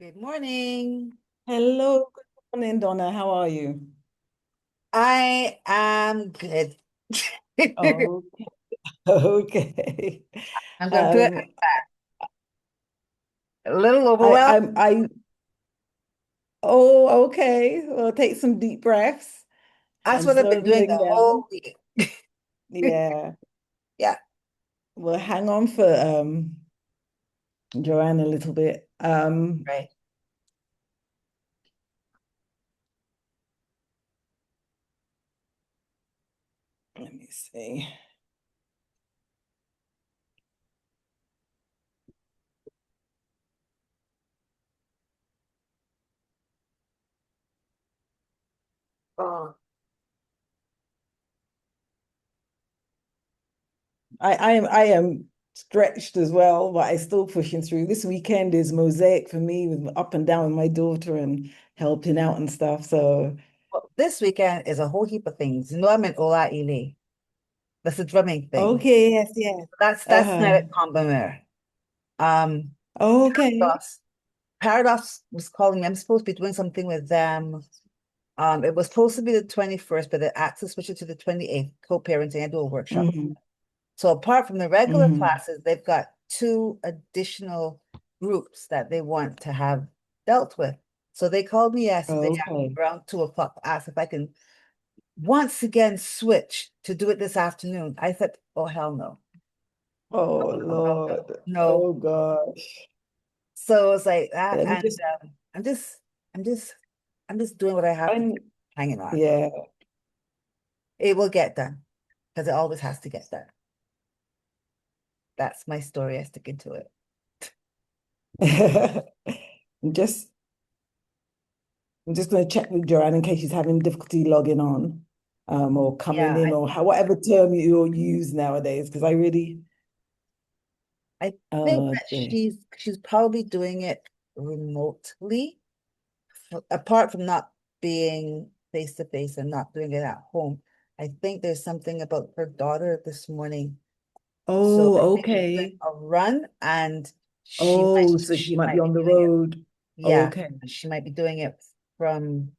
Good morning. Hello, good morning, Donna. How are you? I am good. Oh, okay. I'm good. Um, A little I, overwhelmed. I'm, I, oh, okay. Well, take some deep breaths That's and what I've been doing settling the down. whole week. Yeah. Yeah, Well, hang on for Joanne a little bit. right. Let me see. Oh, I am stretched as well, but I still pushing through. This weekend is mosaic for me with up and down with my daughter and helping out and stuff. So, well, this weekend is a whole heap of things. You know, I'm in Ola Ile. That's a drumming thing. okay, yes, yes. That's not Uh-huh. at Combemer. Um, Okay. Paradox. Paradox was calling me. I'm supposed to be doing something with them. It was supposed to be the 21st, but they asked to switch it to the 28th, co-parenting. I do a workshop. Hmm. So apart from the regular Hmm. classes, they've got two additional groups that they want to have dealt with. So they called me yesterday Okay. around 2 o'clock to ask if I can once again switch to do it this afternoon. I said, oh, hell no. Oh Hell no. Lord. No. Oh gosh. So it's like that. Let me And just I'm just, I'm just, I'm just doing what I have to do, find hanging on. yeah. It will get done because it always has to get done. That's my story. I stick into it. I'm just I'm just gonna check with Joanne in case she's having difficulty logging on, or coming Yeah, in or whatever term you'll use nowadays, because I really I think that okay. she's probably doing it remotely, apart from not being face to face and not doing it at home. I think there's something about her daughter this morning. So I Oh, think she's doing okay. a run and Oh, so she she might be might be on the doing it. road. Yeah, Okay. she might be doing it from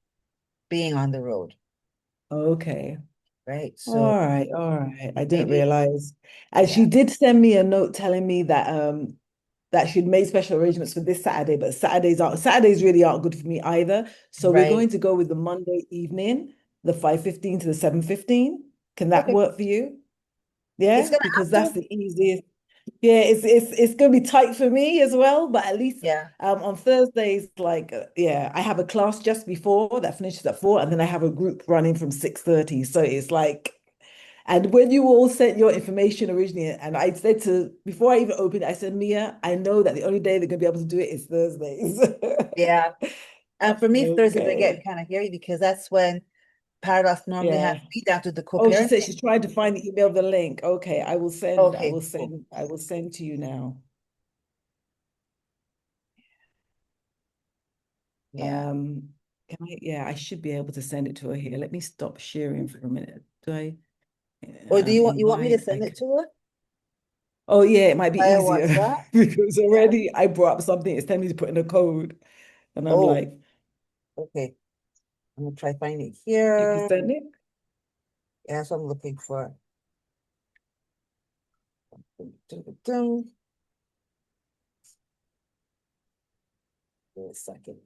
being on the road, Okay. right? All So right, all right. I didn't maybe, realize. And yeah, she did send me a note telling me that she'd made special arrangements for this Saturday, but Saturdays really aren't good for me either. So we're right. going to go with the Monday evening, the 5:15 to the 7:15. Can that Okay. work for you? It's Yeah, gonna because have that's to. the easiest. Yeah, it's gonna be tight for me as well, but at least Yeah. on Thursdays, like yeah, I have a class just before that finishes at 4, and then I have a group running from 6:30. So it's like, and when you all sent your information originally, and I said to before I even opened it, I said, Mia, I know that the only day they're gonna be able to do it is Thursdays. Yeah. And for me, Thursdays are Okay. getting kind of hairy because that's when Paradox normally has Yeah. me down to the Oh, she said co-parenting. she's trying to find the email, the link. Okay, Okay, cool. I will send to you now. Yeah. Um, yeah, I should be able to send it to her here. Let me stop sharing for a minute. Do I Or do you want me to invite? send it to her Oh yeah, it might be via easier WhatsApp? because Yeah. already I brought up something. It's telling me to put in a code, and I'm Oh, like, okay. I'm gonna try find it you can here. send it. Yeah, that's what I'm looking for. Dun, dun, dun. Wait a second.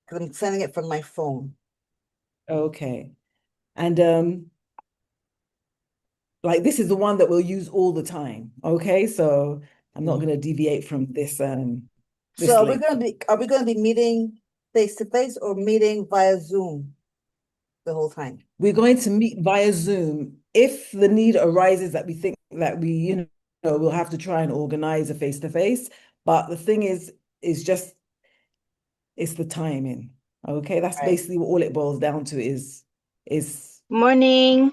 Because I'm sending it from my phone. Okay, and like this is the one that we'll use all the time. Okay, so I'm not going Mhm. to deviate from So this link. are we gonna be meeting face to face or meeting via Zoom the whole time? We're going to meet via Zoom. If the need arises that we think that we'll have to try and organize a face to face. But the thing is just it's the timing. Okay, that's Right. basically what all it boils down to is Morning.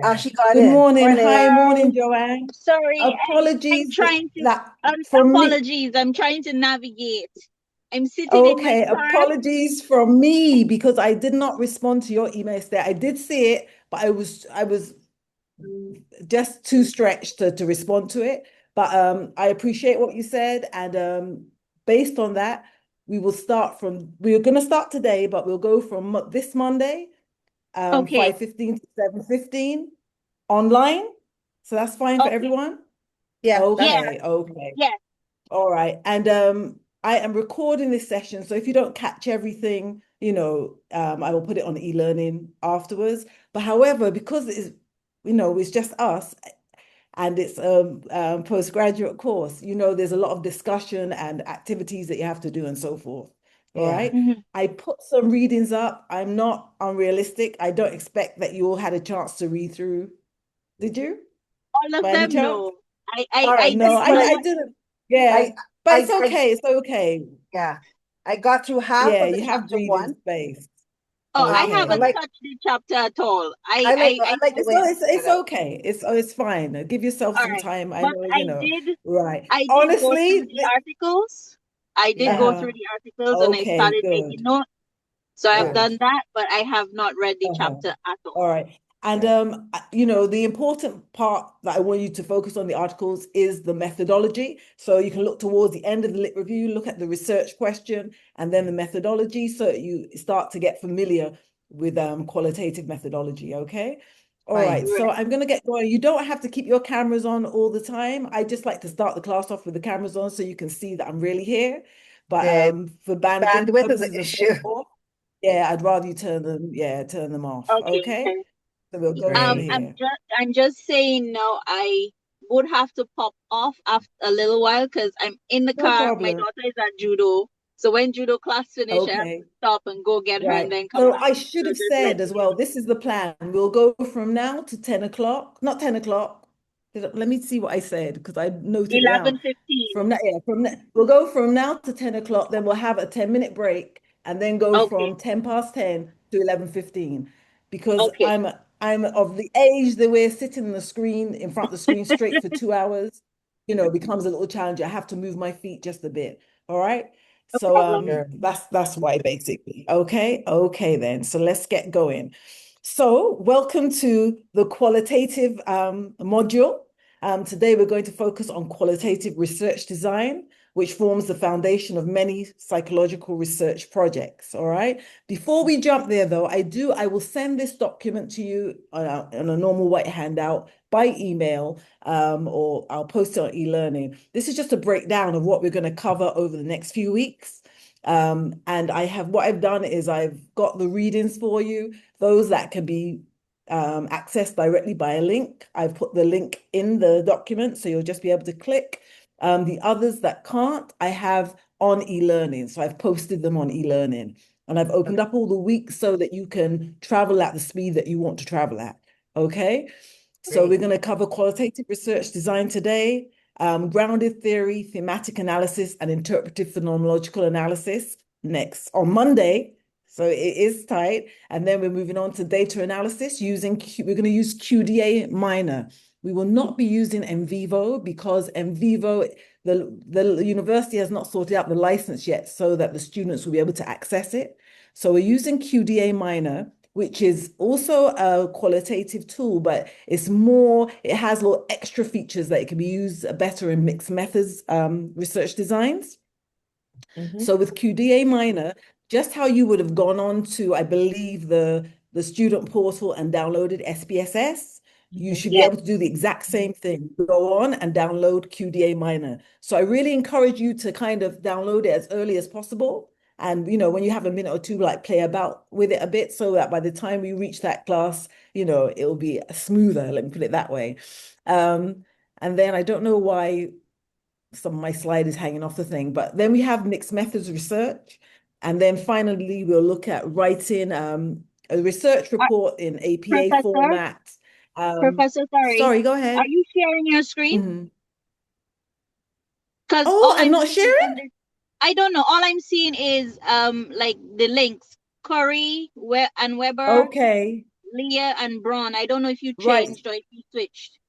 Oh, yeah. she got Good in. morning. Morning. Hi, Hello. morning, Joanne. Sorry, I'm Apologies trying to that from me. apologies. I'm trying to navigate. I'm sitting in my Okay, car. apologies from me because I did not respond to your email yesterday. I did see it, but I was just too stretched to respond to it. But I appreciate what you said, and based on that, we're going to start today, but we'll go from this Monday, Okay. 5:15 to 7:15 online. So that's fine for Okay. everyone? Yeah, that's Yeah. Okay, okay. Yeah. All right. And I am recording this session. So if you don't catch everything, I will put it on e-learning afterwards. But however, because it's just us and it's a postgraduate course, there's a lot of discussion and activities that you have to do and so forth. All yeah. right. Mhm. I put some readings up. I'm not unrealistic. I don't expect that you all had a chance to read through. Did you? All of By any them, chance? no. I All right. I No, did This is I what not. I didn't. Yeah, I but it's I okay. It's okay. yeah. I got through half Yeah, of the you have chapter breathing one. space. Oh, I I Okay. haven't like touched the chapter at all. I like the It's way o- it's it's set up. okay. It's fine. Give yourself All some right. time. I But know, right. I did go through Honestly, the articles. I did go Yeah. through uh-huh. the articles and I Okay, started making good. notes. So I have Yeah. Good. done that, but I have not read the Uh-huh. chapter at All all. right. And Yeah. the important part that I want you to focus on the articles is the methodology. So you can look towards the end of the lit review, look at the research question and then the methodology so you start to get familiar with qualitative methodology, okay? All right, Fine. so Right. I'm going to get going. You don't have to keep your cameras on all the time. I just like to start the class off with the cameras on so you can see that I'm really here. But The for bandwidth bandwidth is an purposes and so issue. forth, yeah, I'd rather you turn them off. Okay. Okay. Okay. So we'll go from Great. here. I'm just saying now I would have to pop off after a little while because I'm in the No car. My problem. daughter is at judo. So when judo class finish, I have to Okay. stop and go get her and Right. then come So back. I should So have just said letting as you well, this is the plan. We'll go from now to 10 o'clock, not 10 o'clock. Let me see what I said because I know. noted it down. 11:15. We'll go from now to 10 o'clock, then we'll have a 10-minute break and then go Okay. from 10 past 10 to 11:15 because Okay. I'm of the age that we're sitting in the screen in front of the screen straight for 2 hours, becomes a little challenge. I have to move my feet just a bit. All right. No So problem. Sure. that's why basically. Okay, okay then. So let's get going. So welcome to the qualitative module. Today we're going to focus on qualitative research design, which forms the foundation of many psychological research projects. All right. Before we jump there, though, I will send this document to you on a normal white handout by email, or I'll post it on e-learning. This is just a breakdown of what we're going to cover over the next few weeks. And what I've done is I've got the readings for you, those that can be accessed directly by a link. I've put the link in the document, so you'll just be able to click. The others that can't, I have on e-learning. So I've posted them on e-learning. And I've opened up all the weeks so that you can travel at the speed that you want to travel at. Okay. So we're Great. going to cover qualitative research design today, grounded theory, thematic analysis, and interpretive phenomenological analysis next on Monday. So it is tight. And then we're moving on to data analysis we're going to use QDA minor. We will not be using NVivo because NVivo, the university has not sorted out the license yet so that the students will be able to access it. So we're using QDA minor, which is also a qualitative tool, but it has little extra features that it can be used better in mixed methods research designs. So with QDA minor, just how you would have gone on to, I believe, the student portal and downloaded SPSS, you should be Yes. able to do the exact same thing. Go on and download QDA minor. So I really encourage you to kind of download it as early as possible. And, when you have a minute or two, like play about with it a bit so that by the time we reach that class, it'll be smoother, let me put it that way. And then I don't know why some of my slide is hanging off the thing, but then we have mixed methods research. And then finally, we'll look at writing a research Uh, report in APA Professor, format. Professor, sorry. Sorry, go Are ahead. you sharing your screen? Mhm. Because Oh, all I'm I'm not seeing sharing? on this, I don't know. All I'm seeing is like the links. Curry, and Weber, Okay, Leah and Braun. I don't know if you right. changed or if you switched.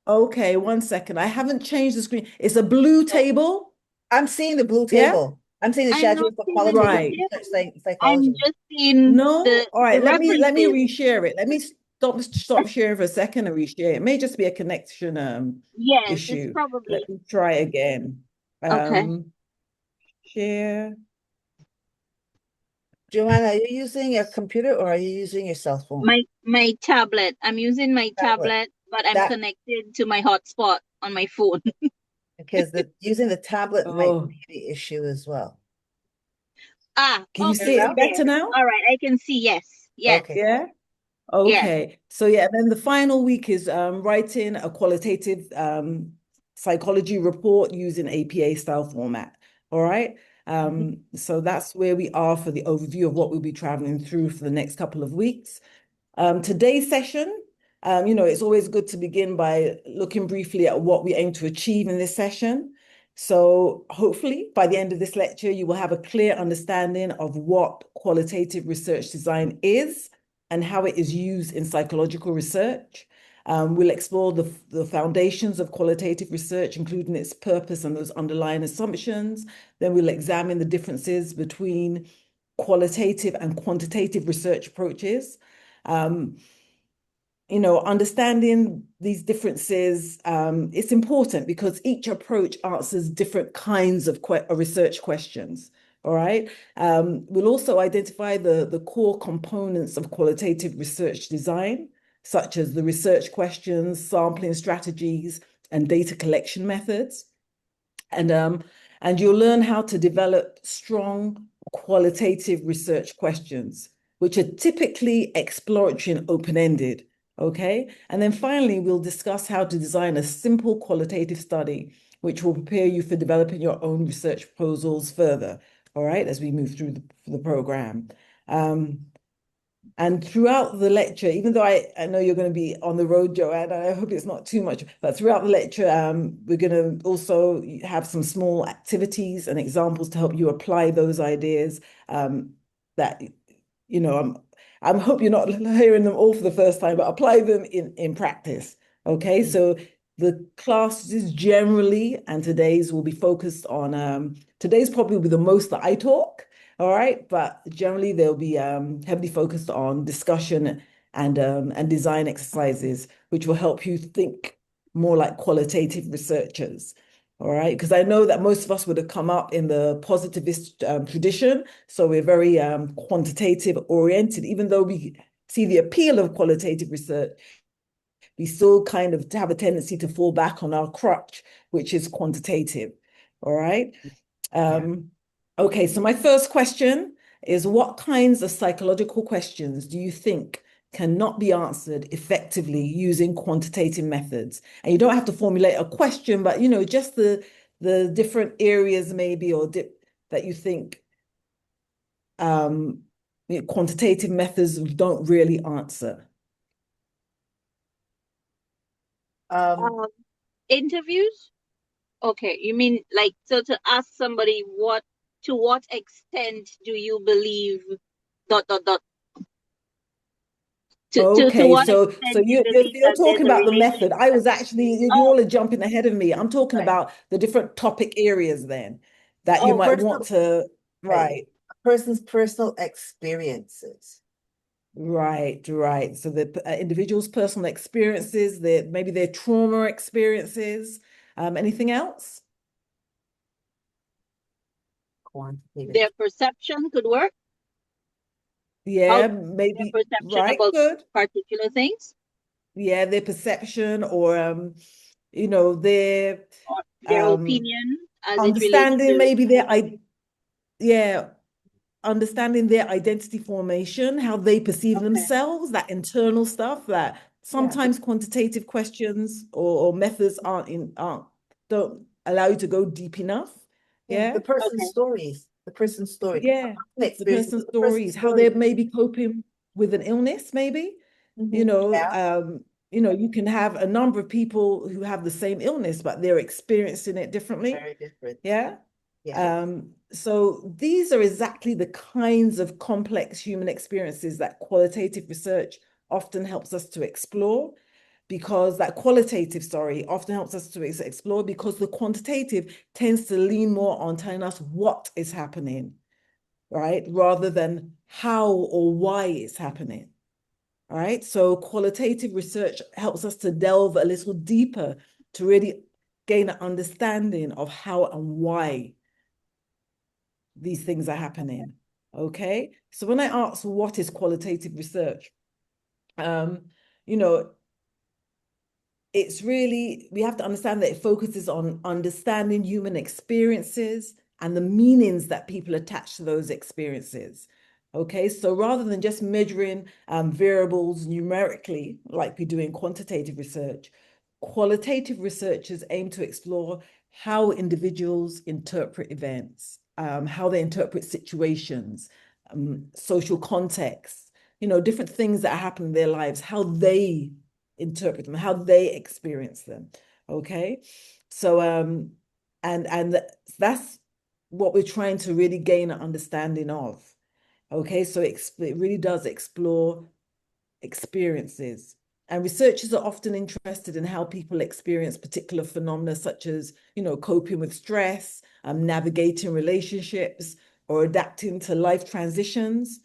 Okay, 1 second. I haven't changed the screen. It's a blue So table. I'm seeing the blue Yeah? table. I'm seeing the I'm not schedule for seeing the blue qualitative Right. research table. I'm psychology. just seeing No? All the right, let me references. reshare it. Let me stop sharing for a second and reshare. It may just be a connection Yes, it's issue. probably Let me try again. okay. Um share. Joanna, are you using a computer or are you using your cell phone? My tablet. I'm using my Tablet. tablet, but I'm That- connected to my hotspot on my phone. Because using the tablet might Oh, be the issue as well. can you see Okay, it okay. better now? All right, I can see. Yes, yes, Okay. Yeah. yes. Okay. So yeah, then the final week is writing a qualitative psychology report using APA style format. All right. So that's where we are for the overview of what we'll be traveling through for the next couple of weeks. Today's session, it's always good to begin by looking briefly at what we aim to achieve in this session. So hopefully by the end of this lecture, you will have a clear understanding of what qualitative research design is and how it is used in psychological research. We'll explore the foundations of qualitative research, including its purpose and those underlying assumptions. Then we'll examine the differences between qualitative and quantitative research approaches. Understanding these differences, it's important because each approach answers different kinds of research questions. All right. We'll also identify the core components of qualitative research design, such as the research questions, sampling strategies, and data collection methods. And you'll learn how to develop strong qualitative research questions, which are typically exploratory and open-ended. Okay. And then finally, we'll discuss how to design a simple qualitative study, which will prepare you for developing your own research proposals further. All right, as we move through the program. And throughout the lecture, even though I know you're going to be on the road, Joanne, and I hope it's not too much, but throughout the lecture, we're going to also have some small activities and examples to help you apply those ideas that, I hope you're not hearing them all for the first time, but apply them in practice. Okay, so the classes generally, and today's will be focused on, today's probably will be the most that I talk. All right, but generally they'll be heavily focused on discussion and design exercises, which will help you think more like qualitative researchers. All right, because I know that most of us would have come up in the positivist tradition, so we're very quantitative oriented. Even though we see the appeal of qualitative research, we still kind of have a tendency to fall back on our crutch, which is quantitative. All right. Okay, so my first question is, what kinds of psychological questions do you think cannot be answered effectively using quantitative methods? And you don't have to formulate a question, but just the different areas maybe that you think quantitative methods don't really answer. Interviews? Okay, you mean like so to ask somebody to what extent do you believe dot dot dot to Okay, what so extent you believe you're that there's talking a about the method. I was actually, you oh all are jumping ahead of me. I'm talking Right. about the different topic areas then that you oh might want to, Right. right, A person's personal experiences. right. So the individual's personal experiences, maybe their trauma experiences. Anything else? Quantitative. their perception could work, how Yeah, their maybe, perception right, about good. particular things Yeah, their perception or their or their um opinion as it relates understanding, to maybe yeah, understanding their identity formation, how they perceive okay themselves, that internal stuff that Yeah. sometimes quantitative questions or methods don't allow you to go deep enough. Yeah. Yeah. The person's okay stories. The person's story. Yeah. The The experiences person's of the person's stories, how story. they're maybe coping with an illness, maybe. You know, Yeah. um, you can have a number of people who have the same illness, but they're experiencing it differently. Very different. Yeah. Yeah. So these are exactly the kinds of complex human experiences that qualitative research often helps us to explore, because that qualitative, sorry, often helps us to explore because the quantitative tends to lean more on telling us what is happening, right? Rather than how or why it's happening. All right. So qualitative research helps us to delve a little deeper to really gain an understanding of how and why these things are happening. Okay. So when I ask what is qualitative research, you know, it's really, we have to understand that it focuses on understanding human experiences and the meanings that people attach to those experiences. Okay, so rather than just measuring variables numerically, like we do in quantitative research, qualitative researchers aim to explore how individuals interpret events, how they interpret situations, social contexts, different things that happen in their lives, how they interpret them, how they experience them. Okay. So and that's what we're trying to really gain an understanding of. Okay, so it really does explore experiences. And researchers are often interested in how people experience particular phenomena, such as, coping with stress, navigating relationships, or adapting to life transitions,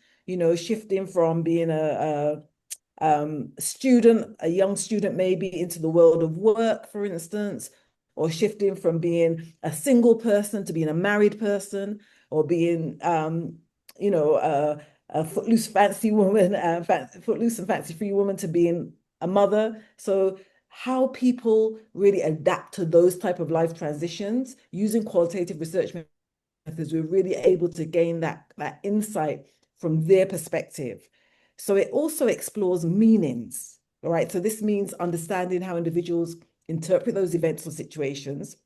shifting from being a student, a young student maybe, into the world of work, for instance, or shifting from being a single person to being a married person, or being, a footloose fancy woman, footloose and fancy free woman to being a mother. So how people really adapt to those type of life transitions using qualitative research methods, we're really able to gain that insight from their perspective. So it also explores meanings, all right? So this means understanding how individuals interpret those events or situations.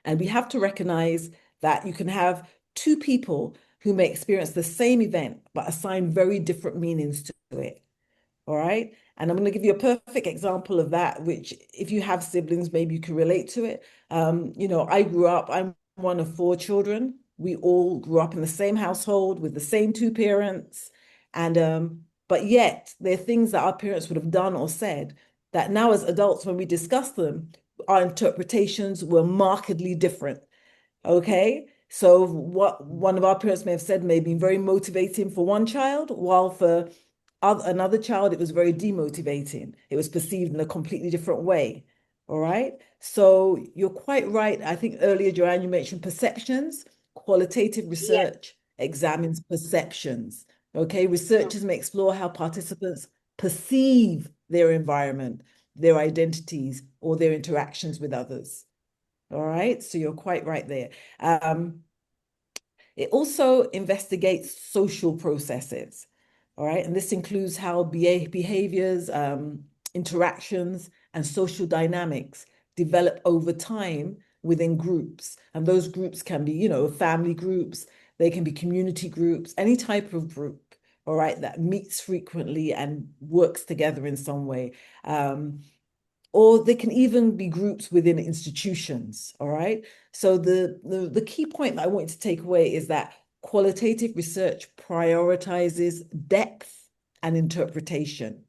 And we have to recognize that you can have two people who may experience the same event, but assign very different meanings to it. All right. And I'm going to give you a perfect example of that, which if you have siblings, maybe you can relate to it. I grew up, I'm one of 4 children. We all grew up in the same household with the same 2 parents. And but yet there are things that our parents would have done or said that now as adults, when we discuss them, our interpretations were markedly different. Okay. So what one of our parents may have said may be very motivating for one child, while for another child, it was very demotivating. It was perceived in a completely different way. All right. So you're quite right. I think earlier, Joanne, you mentioned perceptions. Qualitative research examines perceptions. Okay. Researchers may explore how participants perceive their environment, their identities, or their interactions with others. All right. So you're quite right there. It also investigates social processes. All right. And this includes how behaviors, interactions, and social dynamics develop over time within groups. And those groups can be, family groups, they can be community groups, any type of group, all right, that meets frequently and works together in some way. Or they can even be groups within institutions, all right? So the key point that I want you to take away is that qualitative research prioritizes depth and interpretation.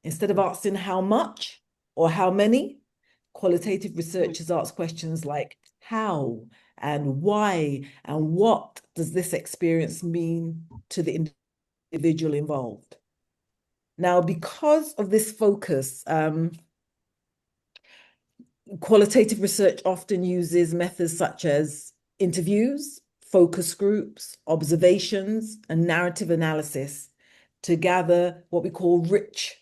Instead of asking how much or how many, qualitative researchers ask questions like how and why and what does this experience mean to the individual involved. Now, because of this focus, qualitative research often uses methods such as interviews, focus groups, observations, and narrative analysis to gather what we call rich,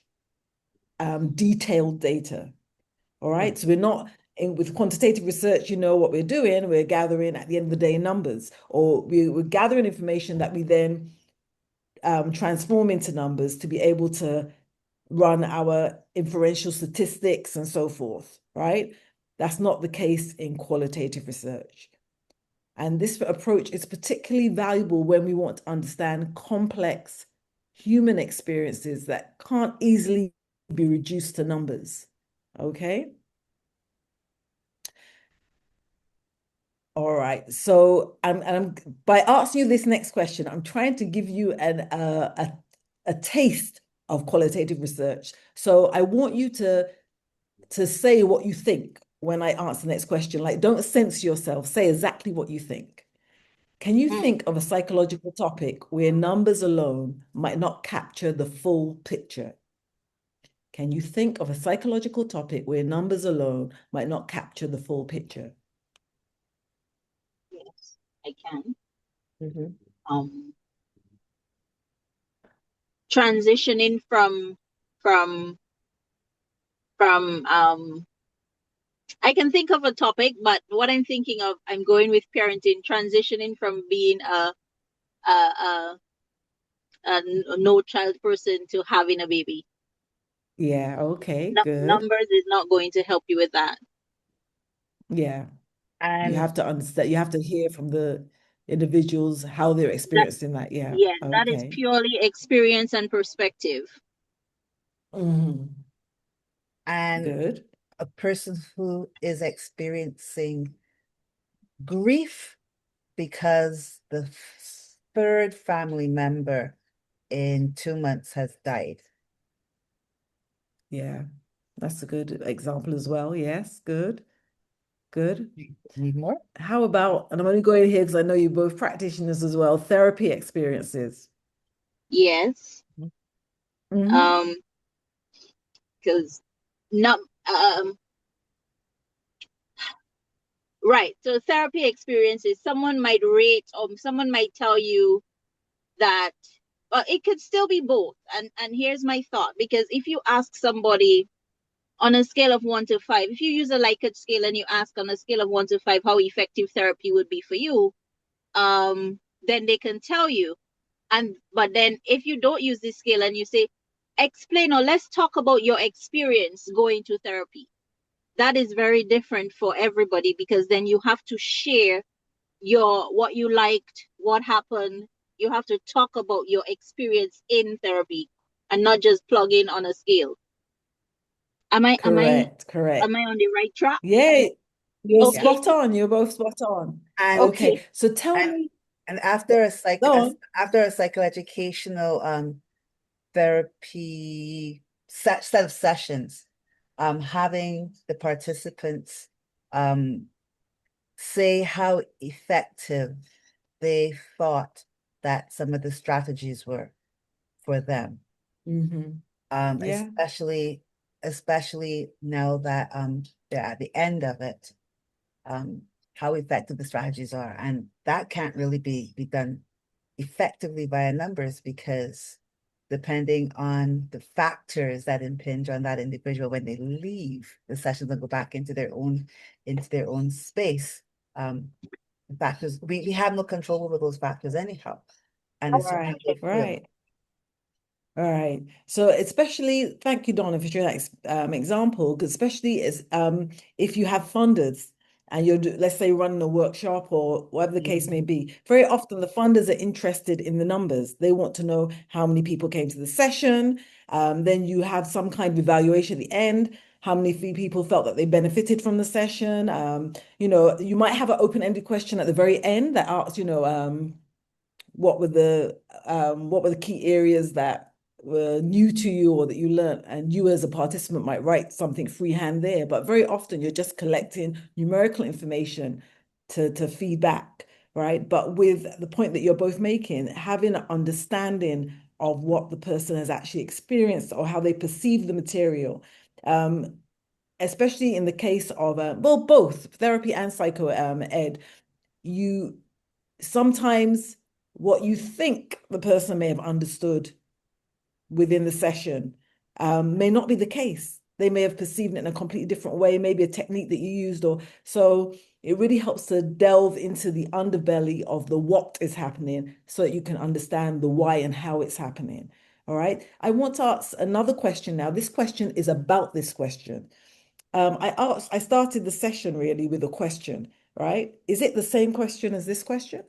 detailed data. All right. So we're not with quantitative research, what we're doing, we're gathering at the end of the day numbers, or we're gathering information that we then transform into numbers to be able to run our inferential statistics and so forth, right? That's not the case in qualitative research. And this approach is particularly valuable when we want to understand complex human experiences that can't easily be reduced to numbers, okay? All right, so I'm by asking you this next question, I'm trying to give you a taste of qualitative research. So I want you to say what you think when I answer the next question. Like, don't censor yourself. Say exactly what you think. Can you think of a psychological topic where numbers alone might not capture the full picture? Can you think of a psychological topic where numbers alone might not capture the full picture? Yes, I can. Mhm. um transitioning from from I can think of a topic, but what I'm thinking of, I'm going with parenting, transitioning from being a, no child person to having a baby. Yeah, okay, No, good. numbers is not going to help you with that. Yeah. You And have to understand, you have to hear from the individuals how they're That, experiencing that. Yeah. yeah, that is Okay. purely experience and perspective. Mhm. and Good. a person who is experiencing grief because the third family member in 2 months has died. Yeah. That's a good example as well. Yes. Good. Good. Need more? How about, and I'm only going here because I know you're both practitioners as well, therapy experiences. Yes. Hmm. Um, because not right. So therapy experiences, someone might rate or someone might tell you that, well, it could still be both. And here's my thought, because if you ask somebody on a scale of 1 to 5, if you use a Likert scale and you ask on a scale of 1 to 5 how effective therapy would be for you, then they can tell you. But then if you don't use this scale and you say, explain or let's talk about your experience going to therapy, that is very different for everybody, because then you have to share what you liked, what happened. You have to talk about your experience in therapy and not just plug in on a scale. Am I am I Correct. Correct. am I on the right track? Yeah. You're Yeah. Okay. spot on. You're both spot on. And Okay. Okay. So tell and me, and after go on. after a psychoeducational therapy set of sessions, having the participants um say how effective they thought that some of the strategies were for them. Hmm. Yeah. Especially now that they're at the end of it, how effective the strategies are. And that can't really be done effectively via numbers, because depending on the factors that impinge on that individual when they leave the sessions and go back into their own space, factors we have no control over those factors anyhow. And it's how Right. they feel. Right. All right. So especially, thank you, Donna, for sharing that example, because especially as if you have funders and let's say, running a workshop or whatever the case may be, very often the funders are interested in the numbers. They want to know how many people came to the session. Then you have some kind of evaluation at the end. How many people felt that they benefited from the session? You might have an open-ended question at the very end that asks, what were the key areas that were new to you or that you learned, and you as a participant might write something freehand there. But very often you're just collecting numerical information to feedback, right? But with the point that you're both making, having an understanding of what the person has actually experienced or how they perceive the material, especially in the case of well, both therapy and psycho ed, you sometimes what you think the person may have understood within the session may not be the case. They may have perceived it in a completely different way, maybe a technique that you used, or so it really helps to delve into the underbelly of the what is happening so that you can understand the why and how it's happening. All right. I want to ask another question now. This question is about this question. I started the session really with a question, right? Is it the same question as this question?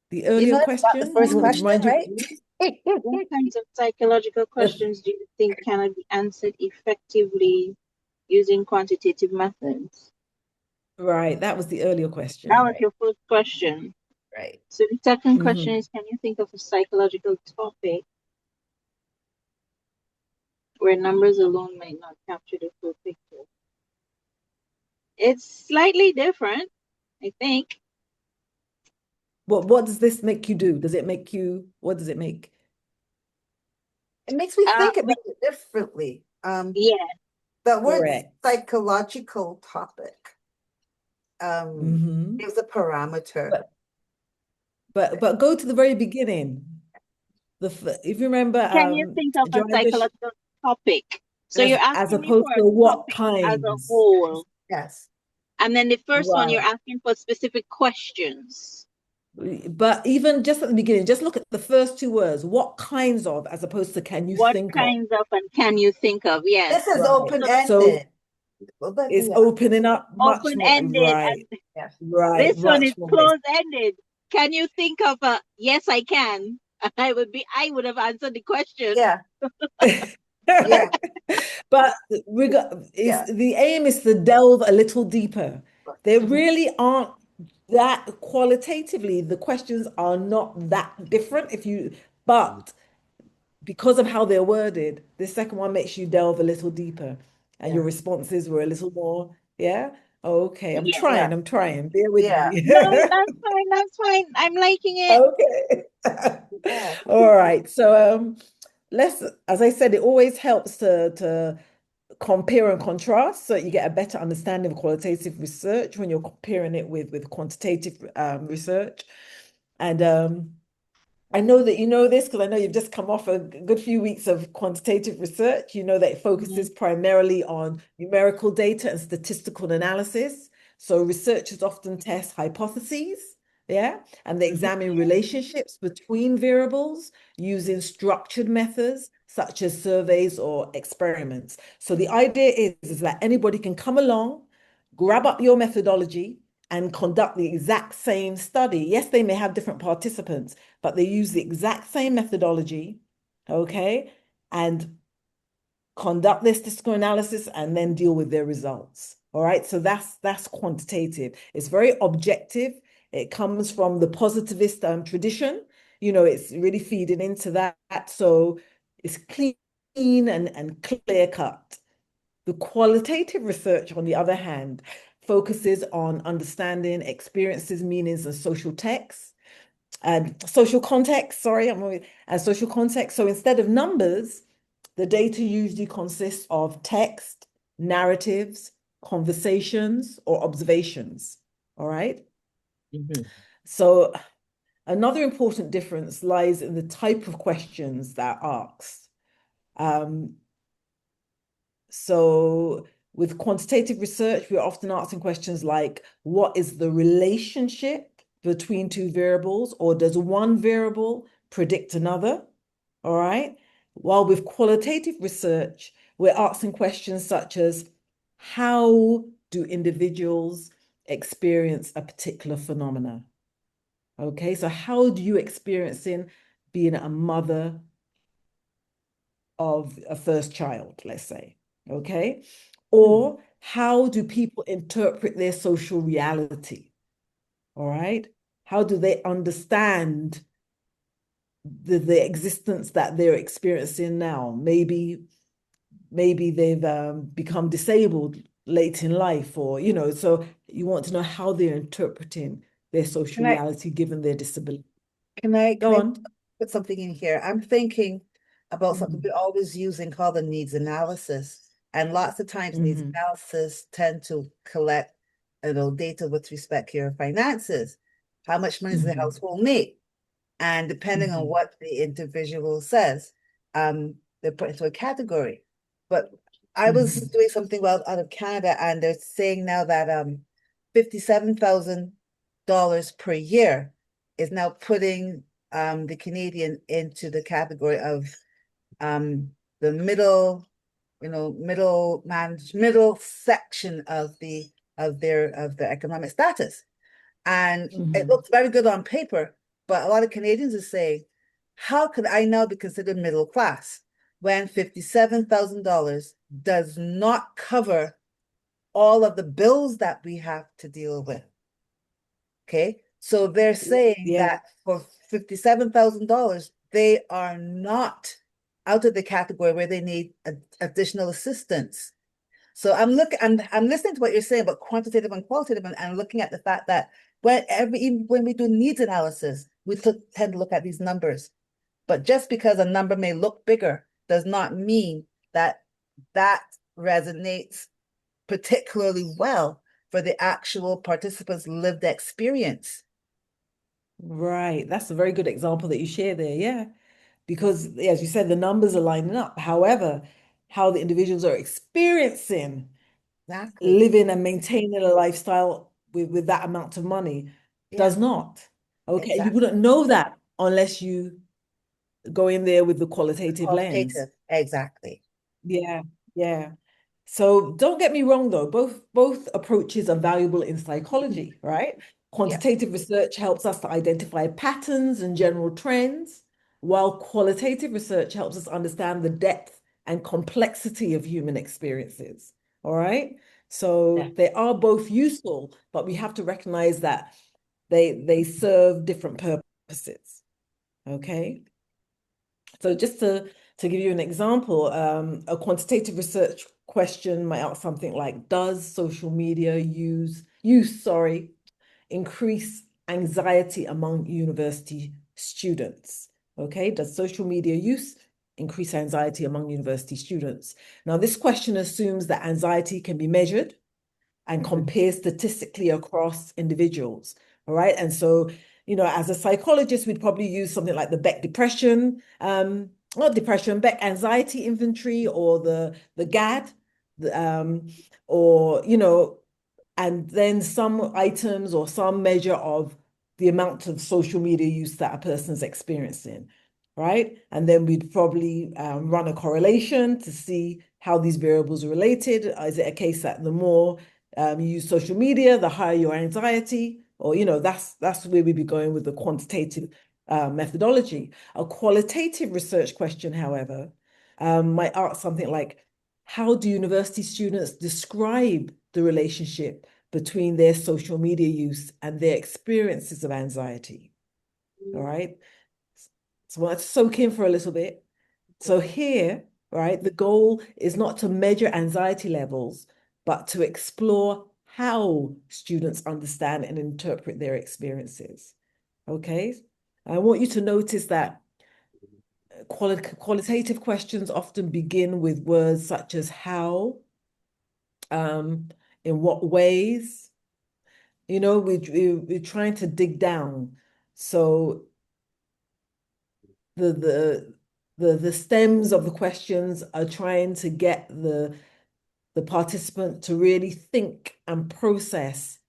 The You earlier know, it's about the question, first just to Um, question, remind you. right? what kinds of psychological questions do you think cannot be answered effectively using quantitative methods? Right, that was the earlier That question. was Right, your first question. right. So the second question Hmm. is, can you think of a psychological topic where numbers alone might not capture the full picture? It's slightly different, I think. What does this make you do? What does it make? It makes me think But about it differently. yeah, The word Correct. psychological topic. Mhm. gives a parameter. But go to the very beginning. If you remember, Can you think of a driver psychological topic? So you're as asking me opposed for a to what topic as a kinds, whole. Yes. And then the first one, you're right? asking for specific questions. But even just at the beginning, just look at the first two words. What kinds of, as opposed to can you What think of? kinds of and can you think of? This Yes. is Right. So So open-ended. Well, but it's yeah, opening up much more. open-ended, Right. and yes. Right. this one Much is more. closed-ended. Can you think of a yes, I can? I would have answered the question. Yeah, yeah, But yeah. the aim is to delve a little deeper. They Mhm. really aren't that qualitatively, the questions are not that different but because of how they're worded, the second one makes you delve a little deeper and your Yeah, responses were a little more, yeah. Okay, Yeah. yeah, I'm trying, bear with yeah, me. No, that's fine. That's fine. I'm liking it. Okay. yeah. All right. So let's, as I said, it always helps to compare and contrast so you get a better understanding of qualitative research when you're comparing it with quantitative research. And I know that you know this because I know you've just come off a good few weeks of quantitative research. You know that it Mhm. focuses primarily on numerical data and statistical analysis. So researchers often test hypotheses, yeah, and they Mhm. examine relationships between variables using structured methods such as surveys or experiments. So the idea is that anybody can come along, grab up your methodology, and conduct the exact same study. Yes, they may have different participants, but they use the exact same methodology, okay, and conduct their statistical analysis and then deal with their results. All right, so that's quantitative. It's very objective. It comes from the positivist tradition. You know, it's really feeding into that. So it's clean and clear cut. The qualitative research, on the other hand, focuses on understanding experiences, meanings, and social texts and social context. Sorry, and social context. So instead of numbers, the data usually consists of text, narratives, conversations, or observations. All right. Mhm. So another important difference lies in the type of questions that are asked. Um, So with quantitative research, we're often asking questions like, what is the relationship between two variables, or does one variable predict another? All right. While with qualitative research, we're asking questions such as, how do individuals experience a particular phenomena? Okay, so how do you experiencing being a mother of a first child, let's say, okay? Or how do people interpret their social reality? All right? How do they understand the existence that they're experiencing now? Maybe they've become disabled late in life, or so you want to know how they're interpreting their social Can I, reality given their disability. can I, can Go I on. put something in here? I'm thinking about something Mhm. we always using called the needs analysis. And lots of times needs Mhm. analysis tend to collect, data with respect to your finances. How much money does the Mhm. household make? And depending on Mhm. what the individual says, they're put into a category. But I was Mhm. doing something well out of Canada, and they're saying now that $57,000 per year is now putting the Canadian into the category of the middle section of their economic status. And it Mhm. looks very good on paper, but a lot of Canadians are saying, how could I now be considered middle class when $57,000 does not cover all of the bills that we have to deal with? Okay, so they're saying Yeah. that for $57,000, they are not out of the category where they need additional assistance. So I'm listening to what you're saying about quantitative and qualitative, and looking at the fact that even when we do needs analysis, we tend to look at these numbers. But just because a number may look bigger does not mean that that resonates particularly well for the actual participants' lived experience. Right. That's a very good example that you share there. Yeah. Because as you said, the numbers are lining up. However, how the individuals are experiencing Exactly. living and maintaining a lifestyle with that amount of money Yeah, does not. Okay. You exactly. wouldn't know that unless you go in there with the qualitative lens. Qualitative. Exactly. Yeah. Yeah. So don't get me wrong, though, both approaches are valuable in psychology, right? Yeah. Quantitative research helps us to identify patterns and general trends, while qualitative research helps us understand the depth and complexity of human experiences. All right. Yeah. So they are both useful, but we have to recognize that they serve different purposes. Okay. So just to give you an example, a quantitative research question might ask something like, does social media use increase anxiety among university students? Okay, does social media use increase anxiety among university students? Now, this question assumes that anxiety can be measured and compare statistically across individuals. All right. And so, as a psychologist, we'd probably use something like the Beck depression, not depression, Beck anxiety inventory, or the GAD, or, and then some items or some measure of the amount of social media use that a person's experiencing, right? And then we'd probably run a correlation to see how these variables are related. Is it a case that the more you use social media, the higher your anxiety? Or, that's where we'd be going with the quantitative methodology. A qualitative research question, however, might ask something like, how do university students describe the relationship between their social media use and their experiences of anxiety? All right. So let's soak in for a little bit. So here, right, the goal is not to measure anxiety levels, but to explore how students understand and interpret their experiences. Okay. I want you to notice that qualitative questions often begin with words such as how, in what ways, we're trying to dig down. So the stems of the questions are trying to get the participant to really think and process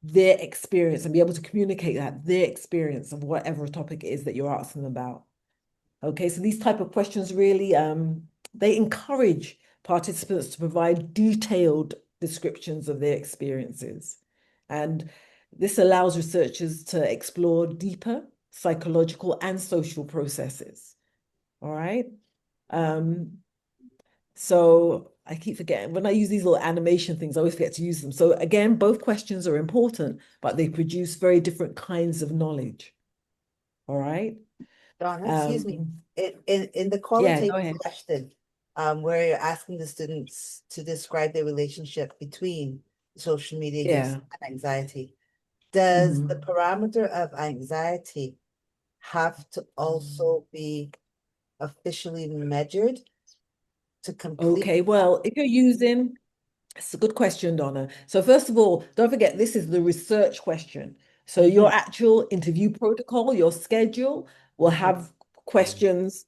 their experience and be able to communicate their experience of whatever topic it is that you're asking them about. Okay, so these type of questions really they encourage participants to provide detailed descriptions of their experiences. And this allows researchers to explore deeper psychological and social processes. All right. So I keep forgetting when I use these little animation things, I always forget to use them. So again, both questions are important, but they produce very different kinds of knowledge. All right. Donna, excuse me. In the Yeah, go qualitative ahead. question, where you're asking the students to describe their relationship between social media use Yeah. and anxiety, does the Mhm. parameter of anxiety have to also be officially measured to complete? Okay, well, if you're using, it's a good question, Donna. So first of all, don't forget this is the research question. So your Mhm, actual interview protocol, your schedule will mhm, have questions,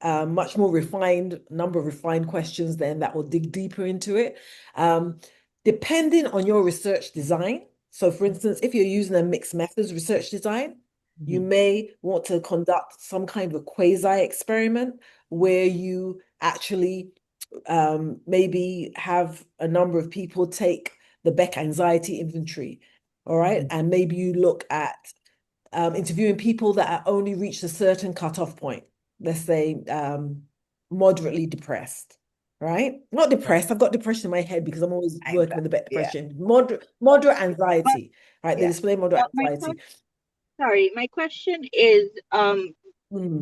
much more refined, number of refined questions then that will dig deeper into it. Um, Depending on your research design. So for instance, if you're using a mixed methods research design, you mhm, may want to conduct some kind of a quasi experiment where you actually maybe have a number of people take the Beck anxiety inventory. All right. mhm. And maybe you look at interviewing people that are only reached a certain cutoff point. Let's say moderately depressed, right? Not Right. depressed. I've got depression in my head because I'm always working with the Beck Yeah, depression. Moderate But anxiety, right? They yeah. display moderate my anxiety. my question is Mm.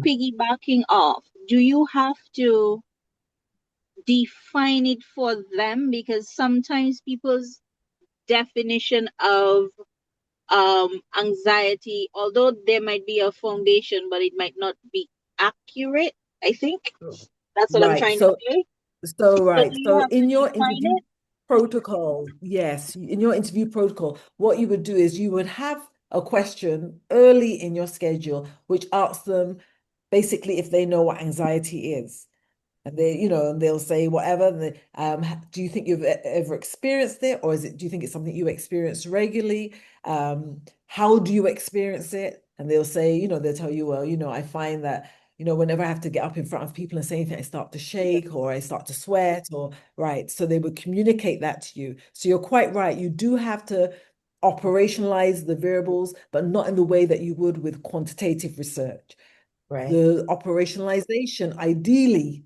piggybacking off. Do you have to define it for them? Because sometimes people's definition of anxiety, although there might be a foundation, but it might not be accurate. I think that's what I'm Right. trying to say. So do you So have to in your define interview, it? protocol, yes, in your interview protocol, what you would do is you would have a question early in your schedule, which asks them basically if they know what anxiety is. And they, and they'll say whatever. Do you think you've ever experienced it, or do you think it's something you experience regularly? How do you experience it? And they'll say, they'll tell you, well, I find that, whenever I have to get up in front of people and say anything, I start to shake or I start to sweat or right. So they would communicate that to you. So you're quite right. You do have to operationalize the variables, but not in the way that you would with quantitative research. Right. The operationalization, ideally,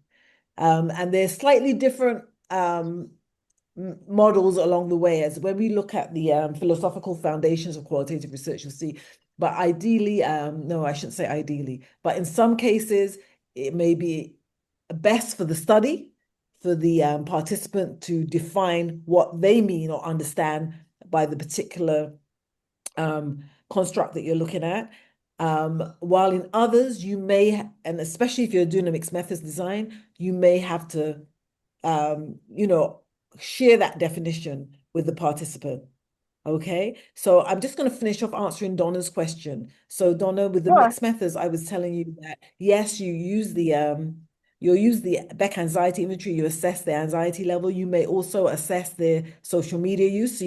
and there's slightly different models along the way. As when we look at the philosophical foundations of qualitative research, you'll see. But ideally, no, I shouldn't say ideally, but in some cases, it may be best for the study, for the participant to define what they mean or understand by the particular construct that you're looking at. While in others, you may, and especially if you're doing a mixed methods design, you may have to, share that definition with the participant. Okay, so I'm just going to finish off answering Donna's question. So Donna, with the Sure. mixed methods, I was telling you that yes, you'll use the Beck anxiety inventory, you assess their anxiety level. You may also assess their social media use. So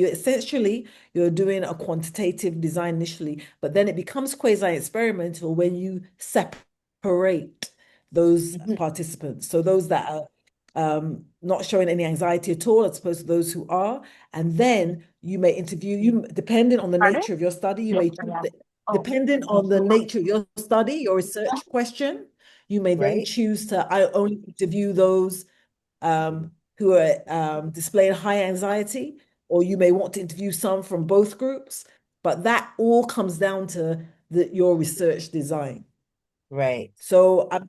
you're doing a quantitative design initially, but then it becomes quasi-experimental when you separate those participants. So those that are not showing any anxiety at all, as opposed to those who are. And then you may interview you, depending on the nature of your study, depending on the nature of your study, your research question, you may then choose to only interview those who are displaying high anxiety, or you may want to interview some from both groups. But that all comes down to your research design. Right. So I'm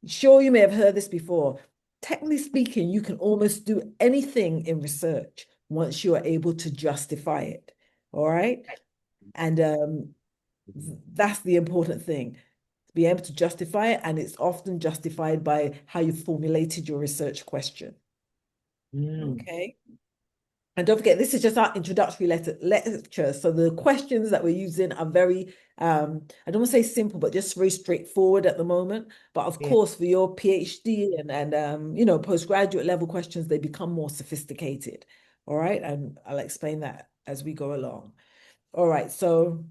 sure you may have heard this before. Technically speaking, you can almost do anything in research once you are able to justify it. All right. And that's the important thing, to be able to justify it. And it's often justified by how you formulated your research question. Okay. And don't forget, this is just our introductory lecture. So the questions that we're using are very, I don't want to say simple, but just very straightforward at the moment. But of course, for your PhD and postgraduate level questions, they become more sophisticated. All right. And I'll explain that as we go along. All right. So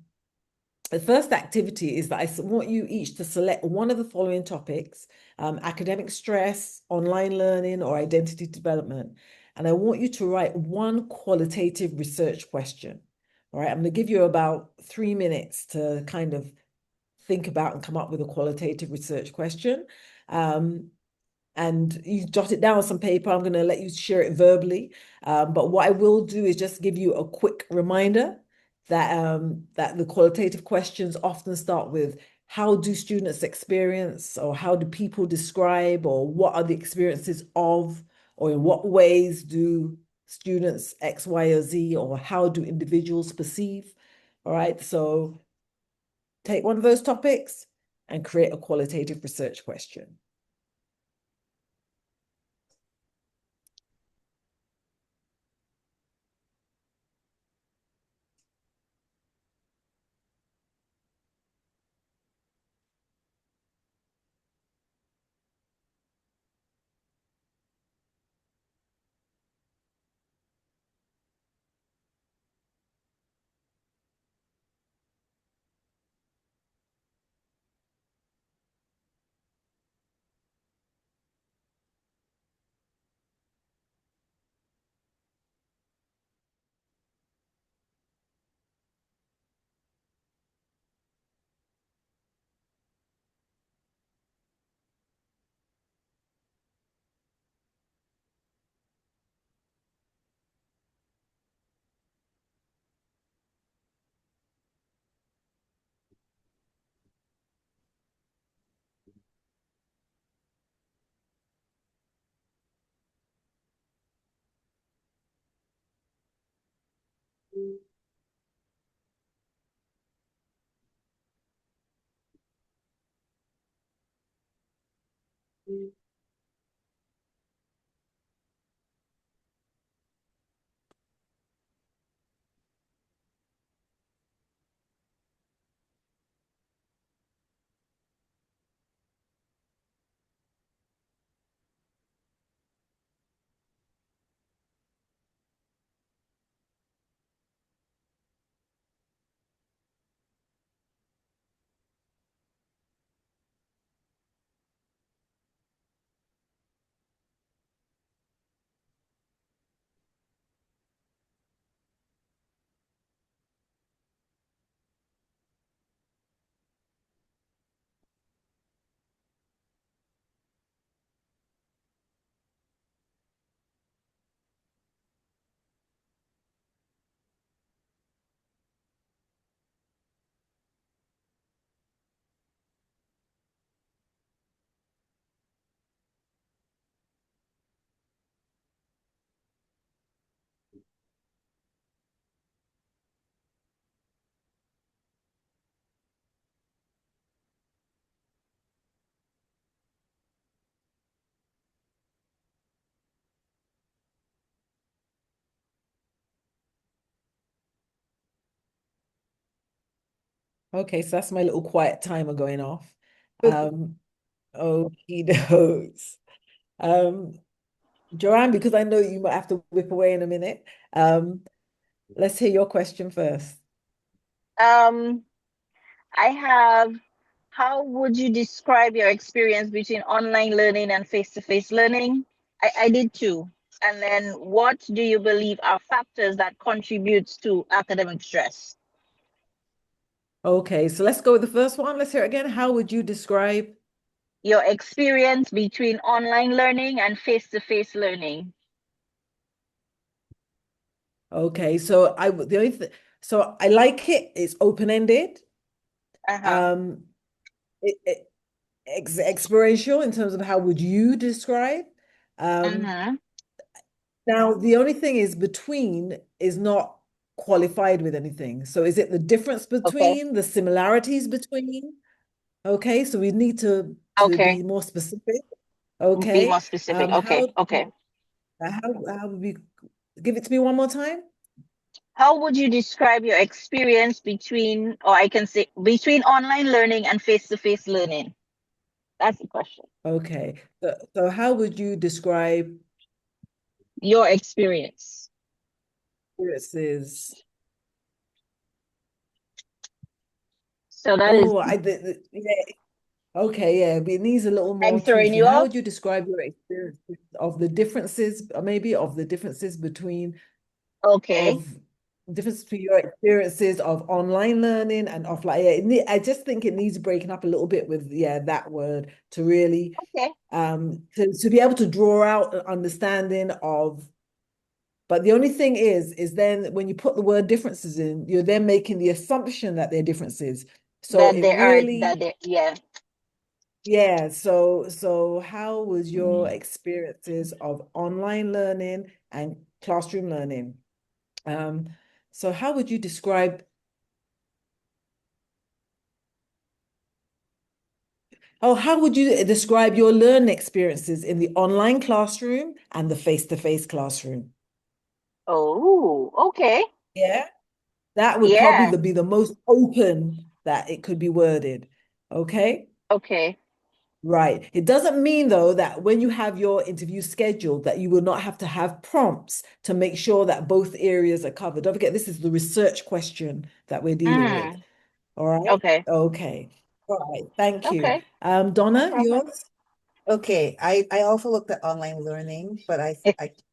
the first activity is that I want you each to select one of the following topics: academic stress, online learning, or identity development. And I want you to write one qualitative research question. All right, I'm going to give you about 3 minutes to kind of think about and come up with a qualitative research question. And you jot it down on some paper. I'm going to let you share it verbally. But what I will do is just give you a quick reminder that the qualitative questions often start with, how do students experience, or how do people describe, or what are the experiences of, or in what ways do students X, Y, or Z, or how do individuals perceive? All right, so take one of those topics and create a qualitative research question. Okay, so that's my little quiet timer going off. Okie dokes. Um, Joanne, because I know you might have to whip away in a minute. Let's hear your question first. Um, I have, how would you describe your experience between online learning and face-to-face learning? I did two. And then what do you believe are factors that contributes to academic stress? Okay, so let's go with the first one. Let's hear it again. How would you describe? Your experience between online learning and face-to-face learning. Okay, so the only so I like it. It's open-ended. Uh-huh. Um, experiential in terms of how would you describe? Uh-huh. Now the only thing is between is not qualified with anything. So is it the difference Okay. between, the similarities between? Okay, so we need to Okay. be more specific. Be Okay. more specific. How Okay. Okay. how would we give it to me one more time? How would you describe your experience between, or I can say between online learning and face-to-face learning? That's the question. Okay. So how would you describe Your experience. experiences? So that is Oh, yeah. Okay, yeah, but it needs a little more I'm throwing tweaking. you How off. would you describe your experience of the differences, maybe of the differences between Okay. of difference between your experiences of online learning and offline? Yeah, I just think it needs breaking up a little bit with that word to really Okay. to be able to draw out an understanding of. But the only thing is then when you put the word differences in, you're then making the assumption that they're differences. So That it they are really, that they yeah. yeah. So how was your Mm. experiences of online learning and classroom learning? Um, so how would you describe, how would you describe your learning experiences in the online classroom and the face-to-face classroom? Oh, okay. Yeah. That would probably Yeah. be the most open that it could be worded. Okay. Okay. Right. It doesn't mean, though, that when you have your interview scheduled, that you will not have to have prompts to make sure that both areas are covered. Don't forget, this is the research question that we're dealing with. Mm. All right. Okay. Okay. All right. Thank you. Okay. No Donna, problem. yours? Okay, I also looked at online learning, but I